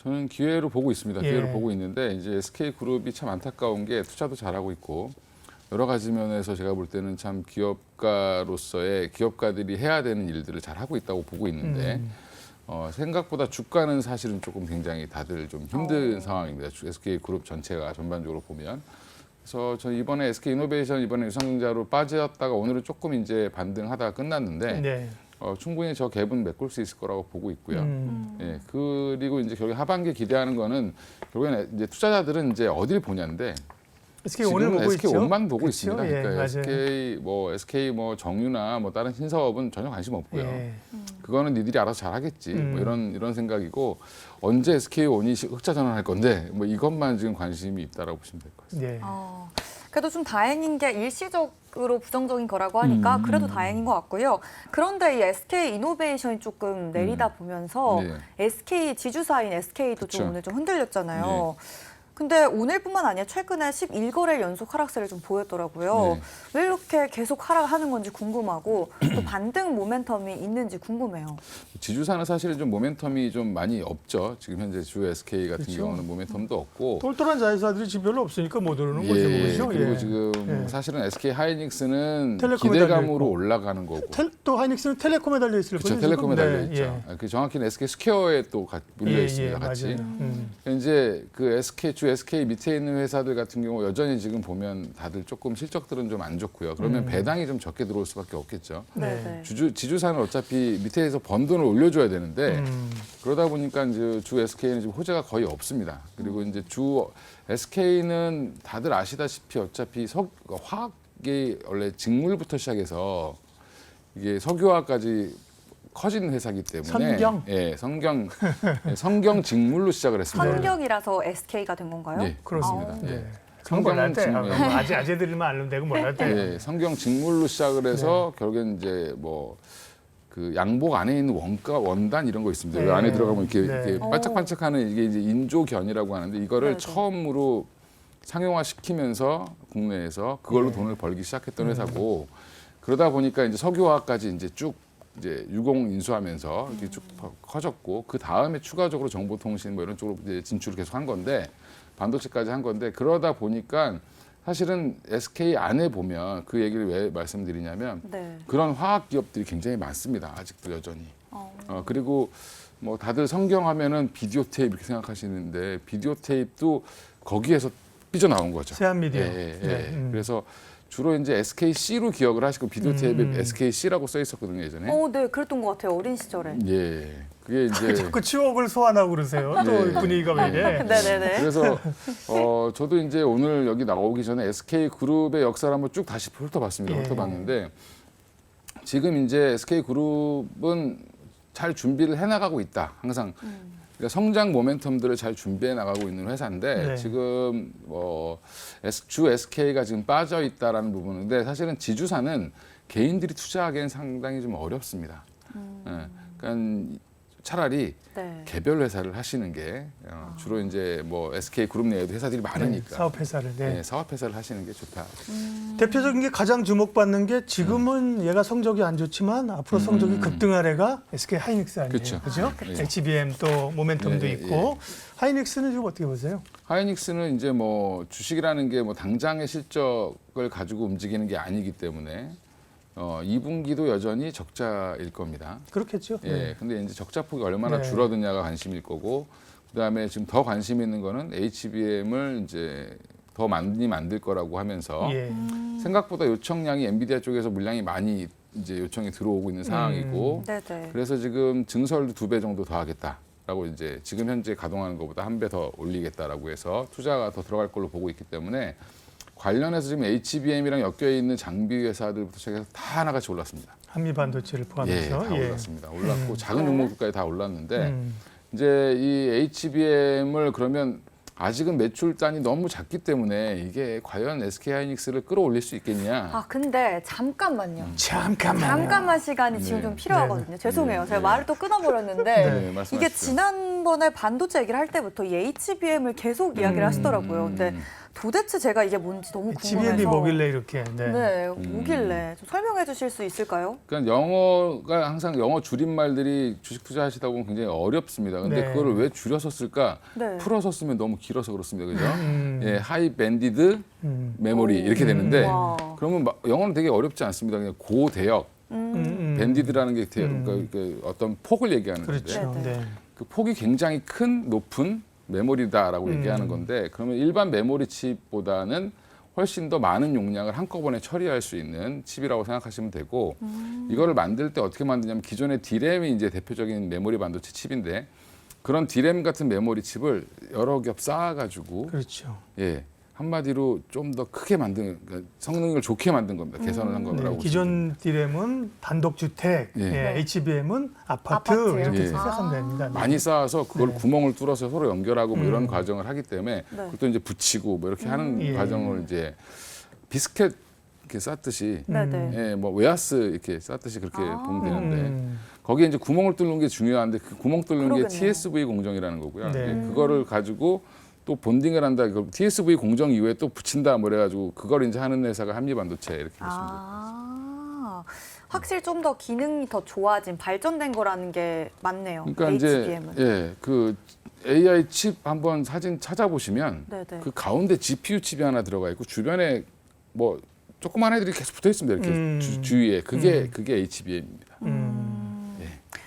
저는 기회로 보고 있습니다. 예. 기회로 보고 있는데 이제 SK 그룹이 참 안타까운 게 투자도 잘하고 있고 여러 가지 면에서 제가 볼 때는 참 기업가로서의 기업가들이 해야 되는 일들을 잘 하고 있다고 보고 있는데 생각보다 주가는 사실은 조금 굉장히 다들 좀 힘든 상황입니다. SK 그룹 전체가 전반적으로 보면. 그래서 저는 이번에 SK 이노베이션 이번에 유상증자로 빠졌다가 오늘은 조금 이제 반등하다가 끝났는데 네. 충분히 저 갭은 메꿀 수 있을 거라고 보고 있고요. 예, 그리고 이제 결국 하반기 기대하는 거는 결국에는 이제 투자자들은 이제 어딜 보냐인데 SK 오늘 보고 SK 있죠. 온만 보고 그렇죠? 있습니다. 예, 그러니까 맞아요. SK 뭐 정유나 뭐 다른 신사업은 전혀 관심 없고요. 예. 그거는 니들이 알아서 잘하겠지. 뭐 이런 생각이고 언제 SK 온이 흑자 전환할 건데 뭐 이것만 지금 관심이 있다라고 보시면 될 것 같습니다. 예. 그래도 좀 다행인 게 일시적으로 부정적인 거라고 하니까 그래도 다행인 것 같고요. 그런데 이 SK 이노베이션이 조금 내리다 보면서 네. SK 지주사인 SK도 좀 그쵸. 오늘 좀 흔들렸잖아요. 근데 오늘뿐만 아니라 최근에 11거래 연속 하락세를 좀 보였더라고요. 네. 왜 이렇게 계속 하락하는 건지 궁금하고 또 반등 모멘텀이 있는지 궁금해요. 지주사는 사실은 좀 모멘텀이 좀 많이 없죠. 지금 현재 주 SK 같은 그렇죠. 경우는 모멘텀도 없고. 똘똘한 자회사들이 지금 별로 없으니까 못 오르는 거죠. 그렇죠? 그리고 예. 지금 예. 사실은 SK 하이닉스는 텔레콤에 기대감으로 달려있고. 올라가는 거고. 또 하이닉스는 텔레콤에 달려 있을 그렇죠. 거죠. 텔레콤에 지금? 달려 네, 있죠. 예. 그 정확히는 SK 스퀘어에 또 물려 있습니다. 같이. 맞아요. 이제 그 주 SK 밑에 있는 회사들 같은 경우 여전히 지금 보면 다들 조금 실적들은 좀 안 좋고요. 그러면 배당이 좀 적게 들어올 수밖에 없겠죠. 네. 지주사는 어차피 밑에서 번 돈을 올려줘야 되는데 그러다 보니까 이제 주 SK는 지금 호재가 거의 없습니다. 그리고 이제 주 SK는 다들 아시다시피 어차피 화학이 원래 직물부터 시작해서 이게 석유화까지 커진 회사이기 때문에 선경? 예, 성경 직물로 시작을 했습니다. 선경이라서 SK가 된 건가요? 네, 그렇습니다. 아, 예. 네. 그건 몰랄 때. 직물. 아재들만 알면 되고 몰랄 때. 예, 성경 직물로 시작을 해서 결국엔 이제 뭐 그 양복 안에 있는 원단 이런 거 있습니다. 네. 안에 들어가면 이렇게, 네. 이렇게 반짝반짝하는 이게 이제 인조견이라고 하는데 이거를 네, 네. 처음으로 상용화 시키면서 국내에서 그걸로 돈을 벌기 시작했던 회사고 그러다 보니까 이제 석유화까지 이제 쭉 이제 유공 인수하면서 이렇게 쭉 커졌고 그 다음에 추가적으로 정보통신 뭐 이런 쪽으로 이제 진출을 계속 한 건데 반도체까지 한 건데 그러다 보니까 사실은 SK 안에 보면 그 얘기를 왜 말씀드리냐면 네. 그런 화학 기업들이 굉장히 많습니다. 아직도 여전히. 그리고 뭐 다들 성경하면은 비디오 테이프 이렇게 생각하시는데 비디오 테이프도 거기에서 삐져나온 거죠. 세한미디어. 예. 네. 그래서 주로 이제 SKC로 기억을 하시고 비디오 테이프에 SKC라고 써 있었거든요 예전에. 네, 그랬던 것 같아요. 어린 시절에. 예, 그게 이제 자꾸 추억을 소환하고 그러세요. 또 네. 분위기가 왜 이래? 네네네. 그래서 저도 이제 오늘 여기 나오기 전에 SK 그룹의 역사를 한번 쭉 다시 훑어봤습니다. 예. 훑어봤는데 지금 이제 SK 그룹은 잘 준비를 해나가고 있다. 항상 그러니까 성장 모멘텀들을 잘 준비해 나가고 있는 회사인데 네. 지금 주 SK가 지금 빠져 있다라는 부분인데 사실은 지주사는 개인들이 투자하기엔 상당히 좀 어렵습니다. 예, 그러니까 차라리 네. 개별 회사를 하시는 게 주로 이제 뭐 SK 그룹 내에도 회사들이 많으니까 사업 회사를. 네. 네, 사업 회사를 하시는 게 좋다. 대표적인 게 가장 주목받는 게 지금은 얘가 성적이 안 좋지만 앞으로 성적이 급등할 애가 SK 하이닉스 아니에요. 그쵸. 그죠? 그쵸. HBM 또 모멘텀도 예, 있고 하이닉스는 지금 어떻게 보세요? 하이닉스는 이제 뭐 주식이라는 게 뭐 당장의 실적을 가지고 움직이는 게 아니기 때문에 2분기도 여전히 적자일 겁니다. 그렇겠죠. 예, 근데 이제 적자폭이 얼마나 네. 줄어드냐가 관심일 거고, 그다음에 지금 더 관심 있는 거는 HBM을 이제 더 많이 만들 거라고 하면서 예. 생각보다 요청량이 엔비디아 쪽에서 물량이 많이 이제 요청이 들어오고 있는 상황이고, 네네. 그래서 지금 증설도 2배 정도 더 하겠다라고 이제 지금 현재 가동하는 것보다 1배 더 올리겠다라고 해서 투자가 더 들어갈 걸로 보고 있기 때문에 관련해서 지금 HBM이랑 엮여 있는 장비 회사들부터 시작해서 다 하나같이 올랐습니다. 한미 반도체를 예, 포함해서. 다 올랐습니다. 올랐고 작은 네. 종목들까지 다 올랐는데 음. 이제 이 HBM을 그러면 아직은 매출단이 너무 작기 때문에 이게 과연 SK 하이닉스를 끌어올릴 수 있겠냐? 아, 근데 잠깐만요. 잠깐만 시간이 지금 네. 좀 필요하거든요. 죄송해요. 제가 네. 말을 또 끊어버렸는데 네, 이게 말씀하십시오. 지난번에 반도체 얘기를 할 때부터 이 HBM을 계속 이야기를 하시더라고요. 근데 도대체 제가 이게 뭔지 너무 궁금해서. HBM이 뭐길래 이렇게. 네. 네, 뭐길래 좀 설명해 주실 수 있을까요? 그러니까 영어가 항상 영어 줄임말들이 주식 투자하시다 보면 굉장히 어렵습니다. 근데 네. 그거를 왜 줄여서 쓸까? 네. 풀어서 쓰면 너무 길어서 그렇습니다. 그죠? 음. 예, 하이 밴디드 메모리 이렇게 되는데 와. 그러면 영어는 되게 어렵지 않습니다. 그냥 고대역 밴디드라는 게 그러니까 어떤 폭을 얘기하는 건데 그렇죠. 네, 네. 네. 그 폭이 굉장히 큰 높은 메모리다라고 얘기하는 건데 그러면 일반 메모리 칩보다는 훨씬 더 많은 용량을 한꺼번에 처리할 수 있는 칩이라고 생각하시면 되고 이거를 만들 때 어떻게 만드냐면 기존의 D램이 이제 대표적인 메모리 반도체 칩인데 그런 D램 같은 메모리 칩을 여러 겹 쌓아가지고 그렇죠. 예 한마디로 좀 더 크게 만든 그러니까 성능을 좋게 만든 겁니다. 개선을 한 거라고. 네, 기존 D램은 단독주택, 예. 예, HBM은 아파트 아파트요? 이렇게 예. 생각하면 됩니다. 많이 쌓아서 그걸 네. 구멍을 뚫어서 서로 연결하고 뭐 이런 과정을 하기 때문에 네. 그것도 이제 붙이고 뭐 이렇게 하는 예. 과정을 이제 비스켓 이렇게 쌓듯이 네네. 예, 뭐 웨하스 이렇게 쌓듯이 그렇게 보면 되는데 음. 거기에 이제 구멍을 뚫는 게 중요한데 그 구멍 뚫는 게 그러겠네요. TSV 공정이라는 거고요. 네. 예, 그거를 가지고 또 본딩을 한다. 그 TSV 공정 이후에 또 붙인다 뭐 그래가지고 그걸 이제 하는 회사가 한미반도체 이렇게 보시면 돼요. 아, 확실히 좀 더 기능이 더 좋아진 발전된 거라는 게 맞네요. 그러니까 이제 HBM은. 예, 그 AI 칩 한번 사진 찾아보시면 네네. 그 가운데 GPU 칩이 하나 들어가 있고 주변에 뭐 조그만 애들이 계속 붙어 있습니다. 이렇게 주위에 그게 HBM입니다.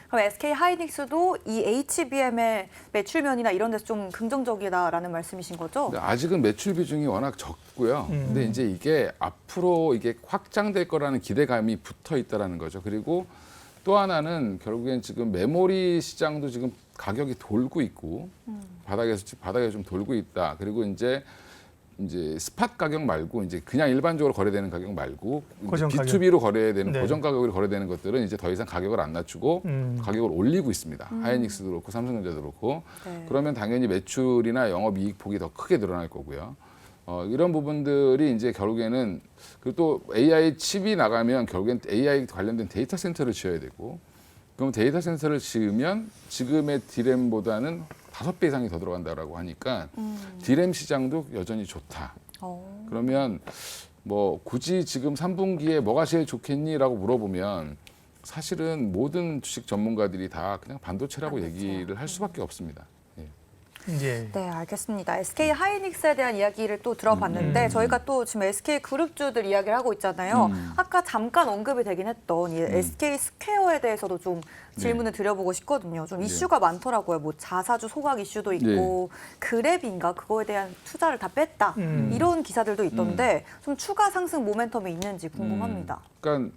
그럼 SK 하이닉스도 이 HBM의 매출면이나 이런 데서 좀 긍정적이다라는 말씀이신 거죠? 근데 아직은 매출 비중이 워낙 적고요. 근데 이제 이게 앞으로 이게 확장될 거라는 기대감이 붙어 있다라는 거죠. 그리고 또 하나는 결국엔 지금 메모리 시장도 지금 가격이 돌고 있고 바닥에 좀 돌고 있다. 그리고 이제 스팟 가격 말고 이제 그냥 일반적으로 거래되는 가격 말고 고정 가격. B2B로 거래되는 네. 고정 가격으로 거래되는 것들은 이제 더 이상 가격을 안 낮추고 가격을 올리고 있습니다. 하이닉스도 그렇고 삼성전자도 그렇고 네. 그러면 당연히 매출이나 영업이익 폭이 더 크게 늘어날 거고요. 이런 부분들이 이제 결국에는 그리고 또 AI 칩이 나가면 결국엔 AI 관련된 데이터 센터를 지어야 되고 그럼 데이터 센터를 지으면 지금의 D램보다는 5배 이상이 더 들어간다라고 하니까 D램 시장도 여전히 좋다. 그러면 뭐 굳이 지금 3분기에 뭐가 제일 좋겠니라고 물어보면 사실은 모든 주식 전문가들이 다 그냥 반도체라고 얘기를 할 수밖에 없습니다. 예. 예. 네, 알겠습니다. SK 하이닉스에 대한 이야기를 또 들어봤는데 저희가 또 지금 SK 그룹주들 이야기를 하고 있잖아요. 아까 잠깐 언급이 되긴 했던 이 SK 스퀘어에 대해서도 좀 질문을 드려보고 싶거든요. 좀 이슈가 많더라고요. 뭐 자사주 소각 이슈도 있고 그랩인가 그거에 대한 투자를 다 뺐다 이런 기사들도 있던데 좀 추가 상승 모멘텀이 있는지 궁금합니다. 그러니까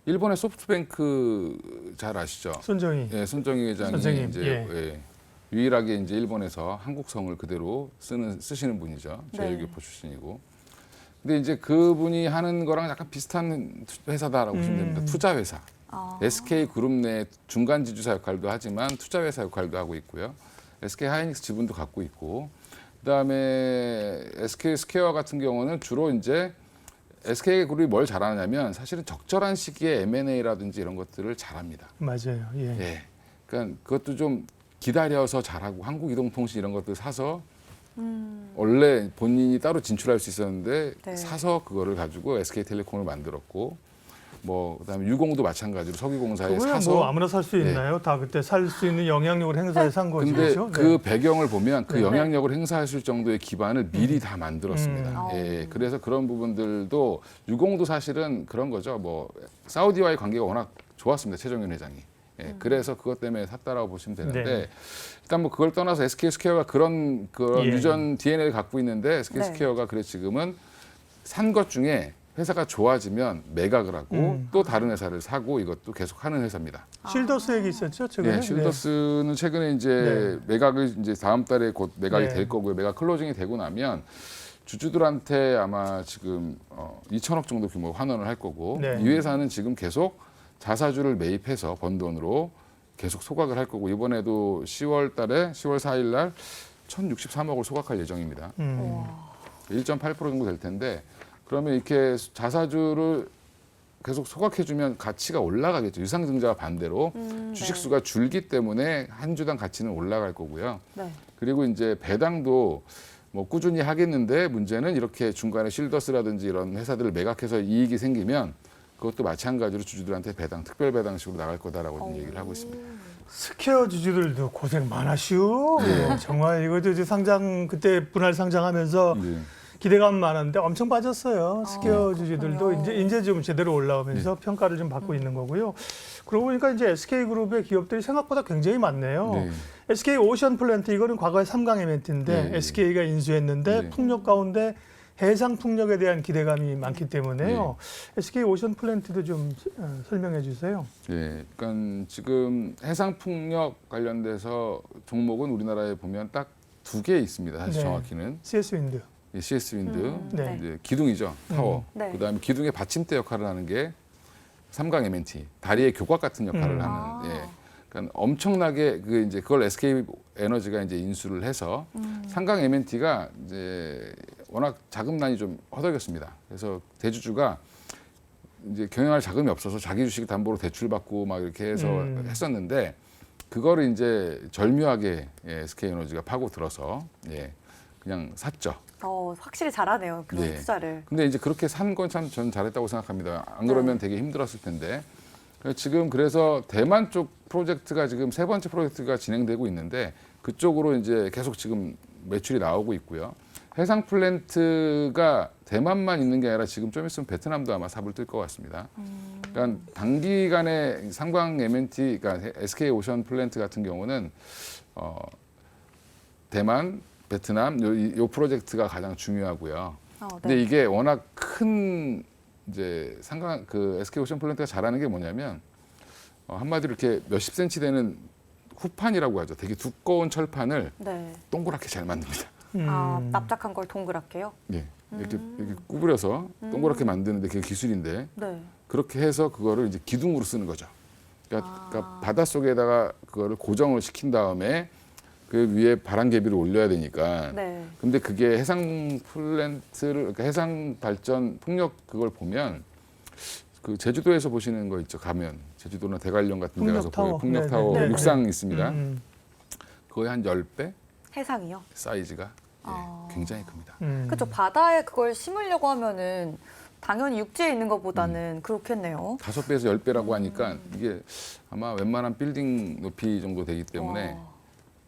일본의 소프트뱅크 잘 아시죠? 손정희. 예, 손정희 회장이 선생님, 이제 예. 유일하게 이제 일본에서 한국성을 그대로 쓰시는 분이죠. 네. 제일교포 출신이고. 근데 이제 그분이 하는 거랑 약간 비슷한 회사다라고 보시면 됩니다. 투자 회사. SK 그룹 내 중간 지주사 역할도 하지만 투자 회사 역할도 하고 있고요. SK 하이닉스 지분도 갖고 있고. 그다음에 SK 스퀘어 같은 경우는 주로 이제 SK 그룹이 뭘 잘하냐면 사실은 적절한 시기에 M&A라든지 이런 것들을 잘합니다. 맞아요. 예. 예. 그러니까 그것도 좀 기다려서 잘하고 한국이동통신 이런 것들 사서 원래 본인이 따로 진출할 수 있었는데 네. 사서 그거를 가지고 SK텔레콤을 만들었고 뭐 그다음에 유공도 마찬가지로 석유공사에 그거야 사서 뭐 아무나 살 수 있나요? 다 그때 살 수 있는 영향력을 행사해 산 거죠. 근데 그렇죠? 그 배경을 보면 그 네. 영향력을 행사하실 정도의 기반을 미리 다 만들었습니다. 예, 그래서 그런 부분들도 유공도 사실은 그런 거죠. 뭐 사우디와의 관계가 워낙 좋았습니다. 최정윤 회장이. 예, 그래서 그것 때문에 샀다라고 보시면 되는데 네. 일단 뭐 그걸 떠나서 SK 스퀘어가 그런 예. 유전 DNA를 갖고 있는데 SK 네. 스퀘어가 그래 지금은 산 것 중에 회사가 좋아지면 매각을 하고 또 다른 회사를 사고 이것도 계속 하는 회사입니다. 실더스 얘기 있었죠, 최근에. 네, 실더스는 최근에 이제 매각을 이제 다음 달에 곧 매각이 네. 될 거고요. 매각 클로징이 되고 나면 주주들한테 아마 지금 2천억 정도 규모 환원을 할 거고 네. 이 회사는 지금 계속 자사주를 매입해서 번 돈으로 계속 소각을 할 거고 이번에도 10월 달에 10월 4일 날 1,063억을 소각할 예정입니다. 1.8% 정도 될 텐데 그러면 이렇게 자사주를 계속 소각해주면 가치가 올라가겠죠. 유상증자와 반대로 주식수가 줄기 때문에 한 주당 가치는 올라갈 거고요. 네. 그리고 이제 배당도 뭐 꾸준히 하겠는데 문제는 이렇게 중간에 실더스라든지 이런 회사들을 매각해서 이익이 생기면 그것도 마찬가지로 주주들한테 배당, 특별 배당식으로 나갈 거다라고 얘기를 하고 있습니다. 스퀘어 주주들도 고생 많으시오. 네. 정말 이것도 이제 상장 그때 분할 상장하면서 예. 기대감 많았는데 엄청 빠졌어요. 스퀘어 주주들도 그렇군요. 이제 좀 제대로 올라오면서 네. 평가를 좀 받고 있는 거고요. 그러고 보니까 이제 SK 그룹의 기업들이 생각보다 굉장히 많네요. 네. SK 오션 플랜트 이거는 과거에 3강 이벤트인데 네. SK가 인수했는데 네. 풍력 가운데 해상 풍력에 대한 기대감이 많기 때문에요. SK 오션 플랜트도 좀 설명해 주세요. 예, 그러니까 지금 해상 풍력 관련돼서 종목은 우리나라에 보면 딱 2개 있습니다. 사실 네. 정확히는 CS 윈드. CS 윈드, 네. 이제 기둥이죠, 타워. 네. 그다음에 기둥의 받침대 역할을 하는 게 삼강 M&T, 다리의 교각 같은 역할을 하는. 예. 그러니까 엄청나게 그 이제 그걸 SK 에너지가 이제 인수를 해서 삼강 M&T가 이제 워낙 자금난이 좀 허덕였습니다. 그래서 대주주가 이제 경영할 자금이 없어서 자기 주식 담보로 대출받고 막 이렇게 해서 했었는데 그거를 이제 절묘하게 SK에너지가 파고 들어서 그냥 샀죠. 확실히 잘하네요. 그런 네. 투자를. 근데 이제 그렇게 산 건 참 저는 잘했다고 생각합니다. 안 그러면 되게 힘들었을 텐데. 지금 그래서 대만 쪽 프로젝트가 지금 3번째 프로젝트가 진행되고 있는데 그쪽으로 이제 계속 지금 매출이 나오고 있고요. 해상 플랜트가 대만만 있는 게 아니라 지금 좀 있으면 베트남도 아마 삽을 뜰 것 같습니다. 그러니까 단기간에 상광 M&T, 그러니까 SK 오션 플랜트 같은 경우는 대만, 베트남 요 프로젝트가 가장 중요하고요. 네. 근데 이게 워낙 큰 이제 상강 그 SK 오션 플랜트가 잘하는 게 뭐냐면 한마디로 이렇게 몇십 센치 되는 후판이라고 하죠. 되게 두꺼운 철판을 네. 동그랗게 잘 만듭니다. 납작한 걸 동그랗게요? 예, 이렇게 구부려서 동그랗게 만드는데 그게 기술인데 네. 그렇게 해서 그거를 이제 기둥으로 쓰는 거죠. 그러니까 바닷속에다가 그거를 고정을 시킨 다음에 그 위에 바람개비를 올려야 되니까. 네. 근데 그게 해상 플랜트를 그러니까 해상 발전 풍력 그걸 보면 그 제주도에서 보시는 거 있죠. 가면 제주도나 대관령 같은 데 가서 풍력타워. 풍력타워 네네. 육상 있습니다. 음. 거의 한 10배 해상이요? 사이즈가 굉장히 큽니다. 그렇죠. 바다에 그걸 심으려고 하면은 당연히 육지에 있는 것보다는 그렇겠네요. 5배에서 10배라고 하니까 이게 아마 웬만한 빌딩 높이 정도 되기 때문에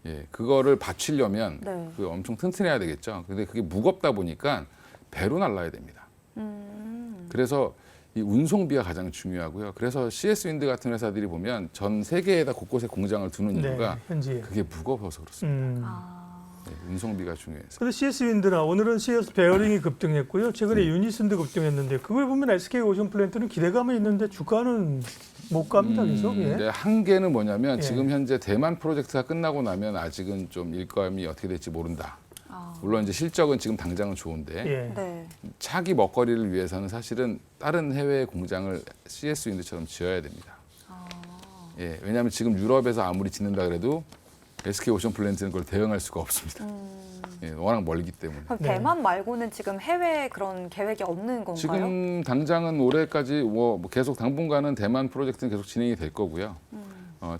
예, 그거를 받치려면 네. 그 엄청 튼튼해야 되겠죠. 근데 그게 무겁다 보니까 배로 날라야 됩니다. 그래서 이 운송비가 가장 중요하고요. 그래서 CS 윈드 같은 회사들이 보면 전 세계에다 곳곳에 공장을 두는 네, 이유가 현지에. 그게 무거워서 그렇습니다. 아, 예, 운송비가 중요해서. 근데 CS 윈드나 오늘은 CS 베어링이 급등했고요. 최근에 유니슨도 급등했는데 그걸 보면 SK 오션 플랜트는 기대감이 있는데 주가는 못 갑니다. 계속. 예. 네, 한계는 뭐냐면 예. 지금 현재 대만 프로젝트가 끝나고 나면 아직은 좀 일감이 어떻게 될지 모른다. 아. 물론 이제 실적은 지금 당장은 좋은데 예. 네. 차기 먹거리를 위해서는 사실은 다른 해외 공장을 CS 윈드처럼 지어야 됩니다. 예, 왜냐하면 지금 유럽에서 아무리 짓는다 그래도 SK 오션 플랜트는 그걸 대응할 수가 없습니다. 예, 워낙 멀기 때문에. 그럼 네. 대만 말고는 지금 해외 그런 계획이 없는 건가요? 지금 당장은 올해까지 뭐 계속 당분간은 대만 프로젝트는 계속 진행이 될 거고요.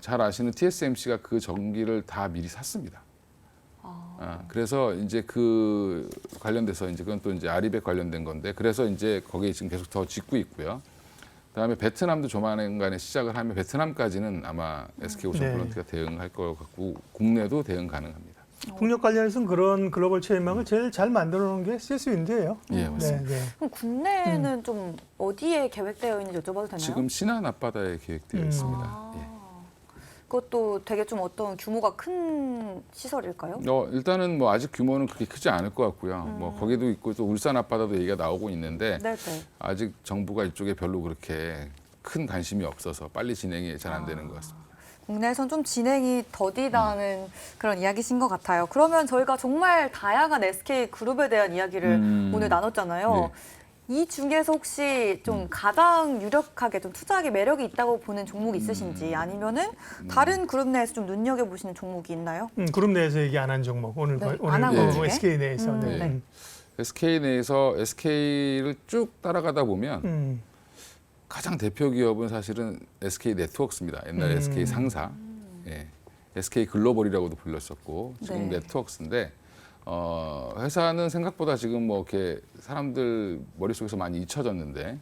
잘 아시는 TSMC가 그 전기를 다 미리 샀습니다. 그래서 이제 그 관련돼서 이제 그건 또 이제 아리백 관련된 건데 그래서 이제 거기에 지금 계속 더 짓고 있고요. 그다음에 베트남도 조만간에 시작을 하면 베트남까지는 아마 SK 오션 네. 플랜트가 대응할 것 같고 국내도 대응 가능합니다. 풍력 관련해서는 그런 글로벌 체인망을 제일 잘 만들어 놓은 게 CS 윈드예요. 예, 맞습니다. 네, 네. 그럼 국내에는 좀 어디에 계획되어 있는지 여쭤봐도 되나요? 지금 신안 앞바다에 계획되어 있습니다. 아, 예. 그것도 되게 좀 어떤 규모가 큰 시설일까요? 일단은 뭐 아직 규모는 그렇게 크지 않을 것 같고요. 뭐 거기도 있고 또 울산 앞바다도 얘기가 나오고 있는데 네, 네. 아직 정부가 이쪽에 별로 그렇게 큰 관심이 없어서 빨리 진행이 잘 안 되는 것 같습니다. 국내에선 좀 진행이 더디다는 그런 이야기신 것 같아요. 그러면 저희가 정말 다양한 SK 그룹에 대한 이야기를 오늘 나눴잖아요. 이 중에서 혹시 좀 가장 유력하게 좀 투자하기 매력이 있다고 보는 종목이 있으신지 아니면은 다른 그룹 내에서 좀 눈여겨 보시는 종목이 있나요? 그룹 내에서 얘기 안 한 종목 오늘 네, 오늘 안한 것 중에? SK 내에서 네. 네. SK 내에서 SK를 쭉 따라가다 보면 가장 대표 기업은 사실은 SK 네트워크스입니다. 옛날 SK 상사, 예. SK 글로벌이라고도 불렸었고 지금 네. 네트워크스인데 회사는 생각보다 지금 뭐 이렇게 사람들 머릿속에서 많이 잊혀졌는데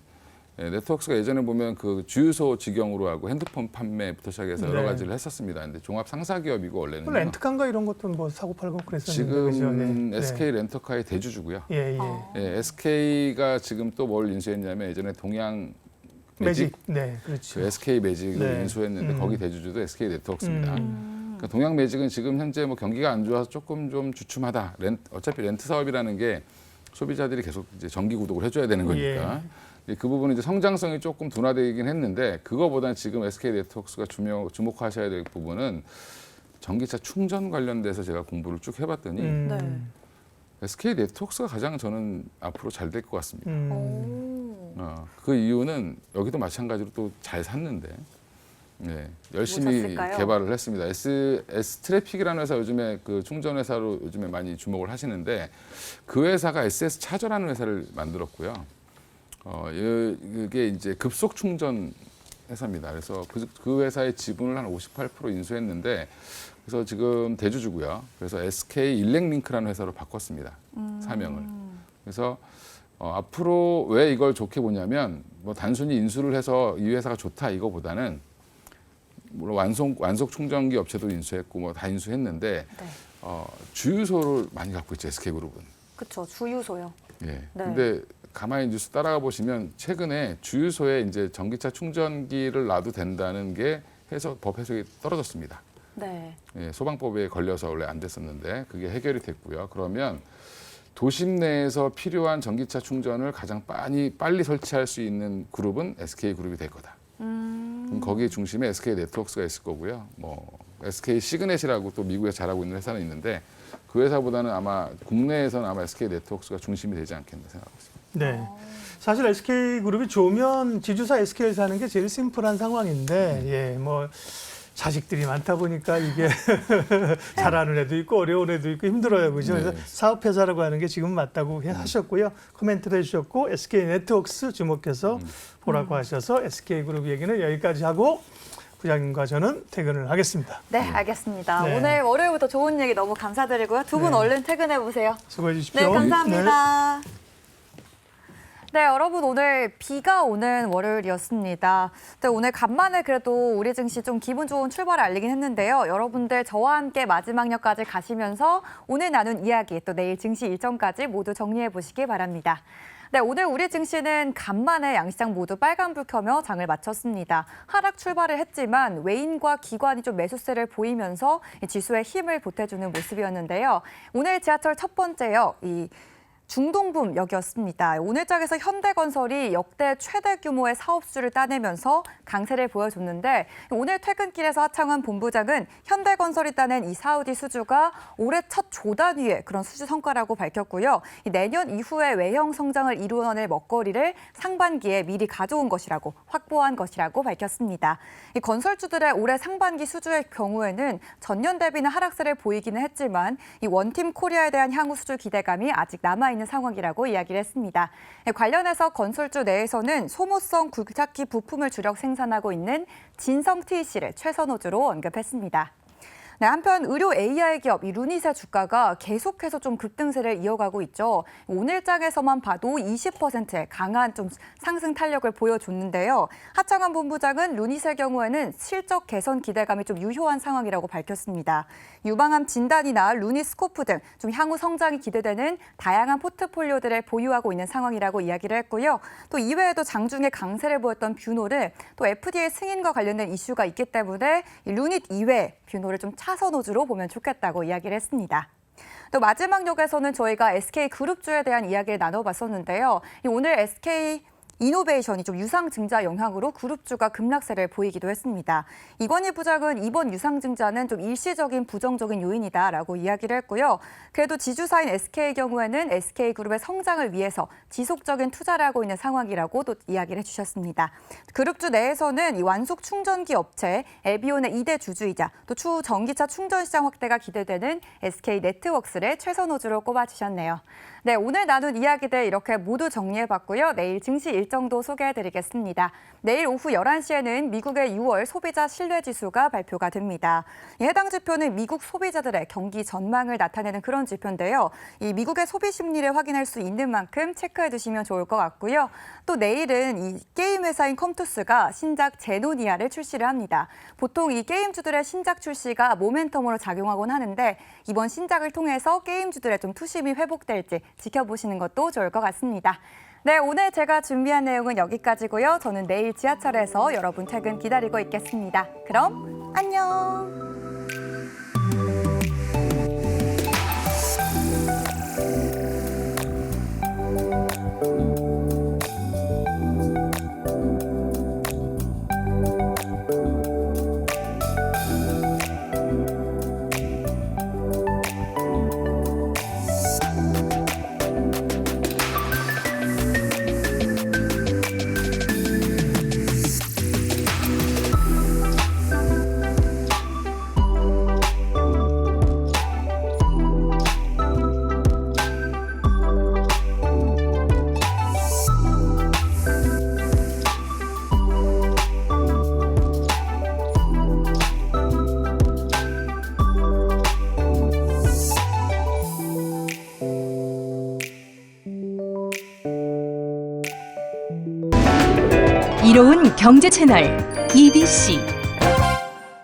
예, 네트워크스가 예전에 보면 그 주유소 직영으로 하고 핸드폰 판매부터 시작해서 여러 네. 가지를 했었습니다. 근데 종합 상사 기업이고 원래는 렌트카인가 이런 것도 뭐 사고 팔고 그랬었는데 지금 그죠? 네. SK 렌터카의 대주주고요. 예, 예. 예, SK가 지금 또 뭘 인수했냐면 예전에 동양 매직, 네, 그렇죠. 그 SK 매직을 네. 인수했는데 거기 대주주도 SK 네트워크스입니다. 그러니까 동양 매직은 지금 현재 뭐 경기가 안 좋아서 조금 좀 주춤하다. 어차피 렌트 사업이라는 게 소비자들이 계속 이제 정기 구독을 해줘야 되는 거니까. 그 부분은 이제 성장성이 조금 둔화되긴 했는데 그거보다는 지금 SK 네트워크스가 주목하셔야 될 부분은 전기차 충전 관련돼서 제가 공부를 쭉 해봤더니 네. SK 네트워크스가 가장 저는 앞으로 잘 될 것 같습니다. 오. 그 이유는 여기도 마찬가지로 또 잘 샀는데 네, 열심히 샀을까요? 개발을 했습니다. S트래픽이라는 회사 요즘에 그 충전 회사로 요즘에 많이 주목을 하시는데 그 회사가 SS 차저라는 회사를 만들었고요. 이게 이제 급속 충전 회사입니다. 그래서 그 회사의 지분을 한 58% 인수했는데 그래서 지금 대주주고요. 그래서 SK 일렉링크라는 회사로 바꿨습니다. 사명을. 그래서 앞으로 왜 이걸 좋게 보냐면 뭐 단순히 인수를 해서 이 회사가 좋다 이거보다는 물론 완속 충전기 업체도 인수했고 뭐 다 인수했는데 네. 주유소를 많이 갖고 있죠 SK그룹은. 그렇죠. 주유소요. 예. 네. 근데 가만히 뉴스 따라가 보시면 최근에 주유소에 이제 전기차 충전기를 놔도 된다는 게 법 해석이 떨어졌습니다. 네. 예, 소방법에 걸려서 원래 안 됐었는데 그게 해결이 됐고요. 그러면 도심 내에서 필요한 전기차 충전을 가장 빨리 설치할 수 있는 그룹은 SK 그룹이 될 거다. 그럼 거기 중심에 SK 네트워크스가 있을 거고요. 뭐 SK 시그넷이라고 또 미국에서 잘하고 있는 회사는 있는데 그 회사보다는 아마 국내에서는 아마 SK 네트워크스가 중심이 되지 않겠나 생각하고 있습니다. 네. 사실 SK그룹이 좋으면 지주사 SK를 사는 게 제일 심플한 상황인데, 예, 뭐, 자식들이 많다 보니까 이게 잘하는 애도 있고 어려운 애도 있고 힘들어요. 그죠? 그래서 네. 사업회사라고 하는 게 지금 맞다고 하셨고요. 코멘트를 해주셨고, SK 네트워크스 주목해서 보라고 하셔서 SK그룹 얘기는 여기까지 하고 부장님과 저는 퇴근을 하겠습니다. 네, 알겠습니다. 네. 오늘 월요일부터 좋은 얘기 너무 감사드리고요. 두 분 네. 얼른 퇴근해 보세요. 수고해 주십시오. 네, 감사합니다. 네, 여러분 오늘 비가 오는 월요일이었습니다. 네, 오늘 간만에 그래도 우리 증시 좀 기분 좋은 출발을 알리긴 했는데요. 여러분들 저와 함께 마지막역까지 가시면서 오늘 나눈 이야기 또 내일 증시 일정까지 모두 정리해 보시기 바랍니다. 네, 오늘 우리 증시는 간만에 양시장 모두 빨간불 켜며 장을 마쳤습니다. 하락 출발을 했지만 외인과 기관이 좀 매수세를 보이면서 지수에 힘을 보태주는 모습이었는데요. 오늘 지하철 첫 번째요. 중동붐역이었습니다. 오늘장에서 현대건설이 역대 최대 규모의 사업수를 따내면서 강세를 보여줬는데 오늘 퇴근길에서 하창원 본부장은 현대건설이 따낸 이 사우디 수주가 올해 첫 조단위의 그런 수주 성과라고 밝혔고요. 내년 이후에 외형 성장을 이루어낼 먹거리를 상반기에 미리 가져온 것이라고 확보한 것이라고 밝혔습니다. 이 건설주들의 올해 상반기 수주의 경우에는 전년 대비는 하락세를 보이기는 했지만 이 원팀 코리아에 대한 향후 수주 기대감이 아직 남아있는 상황이라고 이야기를 했습니다. 관련해서 건설주 내에서는 소모성 굴착기 부품을 주력 생산하고 있는 진성 TEC를 최선 호주로 언급했습니다. 네, 한편 의료 AI 기업 루닛의 주가가 계속해서 좀 급등세를 이어가고 있죠. 오늘장에서만 봐도 20%의 강한 좀 상승 탄력을 보여줬는데요. 하창원 본부장은 루닛의 경우에는 실적 개선 기대감이 좀 유효한 상황이라고 밝혔습니다. 유방암 진단이나 루닛 스코프 등 좀 향후 성장이 기대되는 다양한 포트폴리오들을 보유하고 있는 상황이라고 이야기를 했고요. 또 이외에도 장중에 강세를 보였던 뷰노를 또 FDA 승인과 관련된 이슈가 있기 때문에 루닛 이외 뷰노를 좀 차선 호주로 보면 좋겠다고 이야기를 했습니다. 또 마지막 역에서는 저희가 SK그룹주에 대한 이야기를 나눠봤었는데요. 오늘 SK 이노베이션이 좀 유상증자 영향으로 그룹주가 급락세를 보이기도 했습니다. 이건희 부장은 이번 유상증자는 좀 일시적인 부정적인 요인이다라고 이야기를 했고요. 그래도 지주사인 SK의 경우에는 SK그룹의 성장을 위해서 지속적인 투자를 하고 있는 상황이라고 또 이야기를 해주셨습니다. 그룹주 내에서는 이 완속 충전기 업체 에비온의 2대 주주이자 또 추후 전기차 충전 시장 확대가 기대되는 SK네트웍스를 최선 호주로 꼽아주셨네요. 네, 오늘 나눈 이야기들 이렇게 모두 정리해봤고요. 내일 증시 일정도 소개해드리겠습니다. 내일 오후 11시에는 미국의 6월 소비자 신뢰지수가 발표가 됩니다. 해당 지표는 미국 소비자들의 경기 전망을 나타내는 그런 지표인데요. 이 미국의 소비 심리를 확인할 수 있는 만큼 체크해두시면 좋을 것 같고요. 또 내일은 이 게임 회사인 컴투스가 신작 제노니아를 출시를 합니다. 보통 이 게임주들의 신작 출시가 모멘텀으로 작용하곤 하는데 이번 신작을 통해서 게임주들의 좀 투심이 회복될지 지켜보시는 것도 좋을 것 같습니다. 네, 오늘 제가 준비한 내용은 여기까지고요. 저는 내일 지하철에서 여러분 퇴근 기다리고 있겠습니다. 그럼 안녕! 이로운 경제 채널 EBC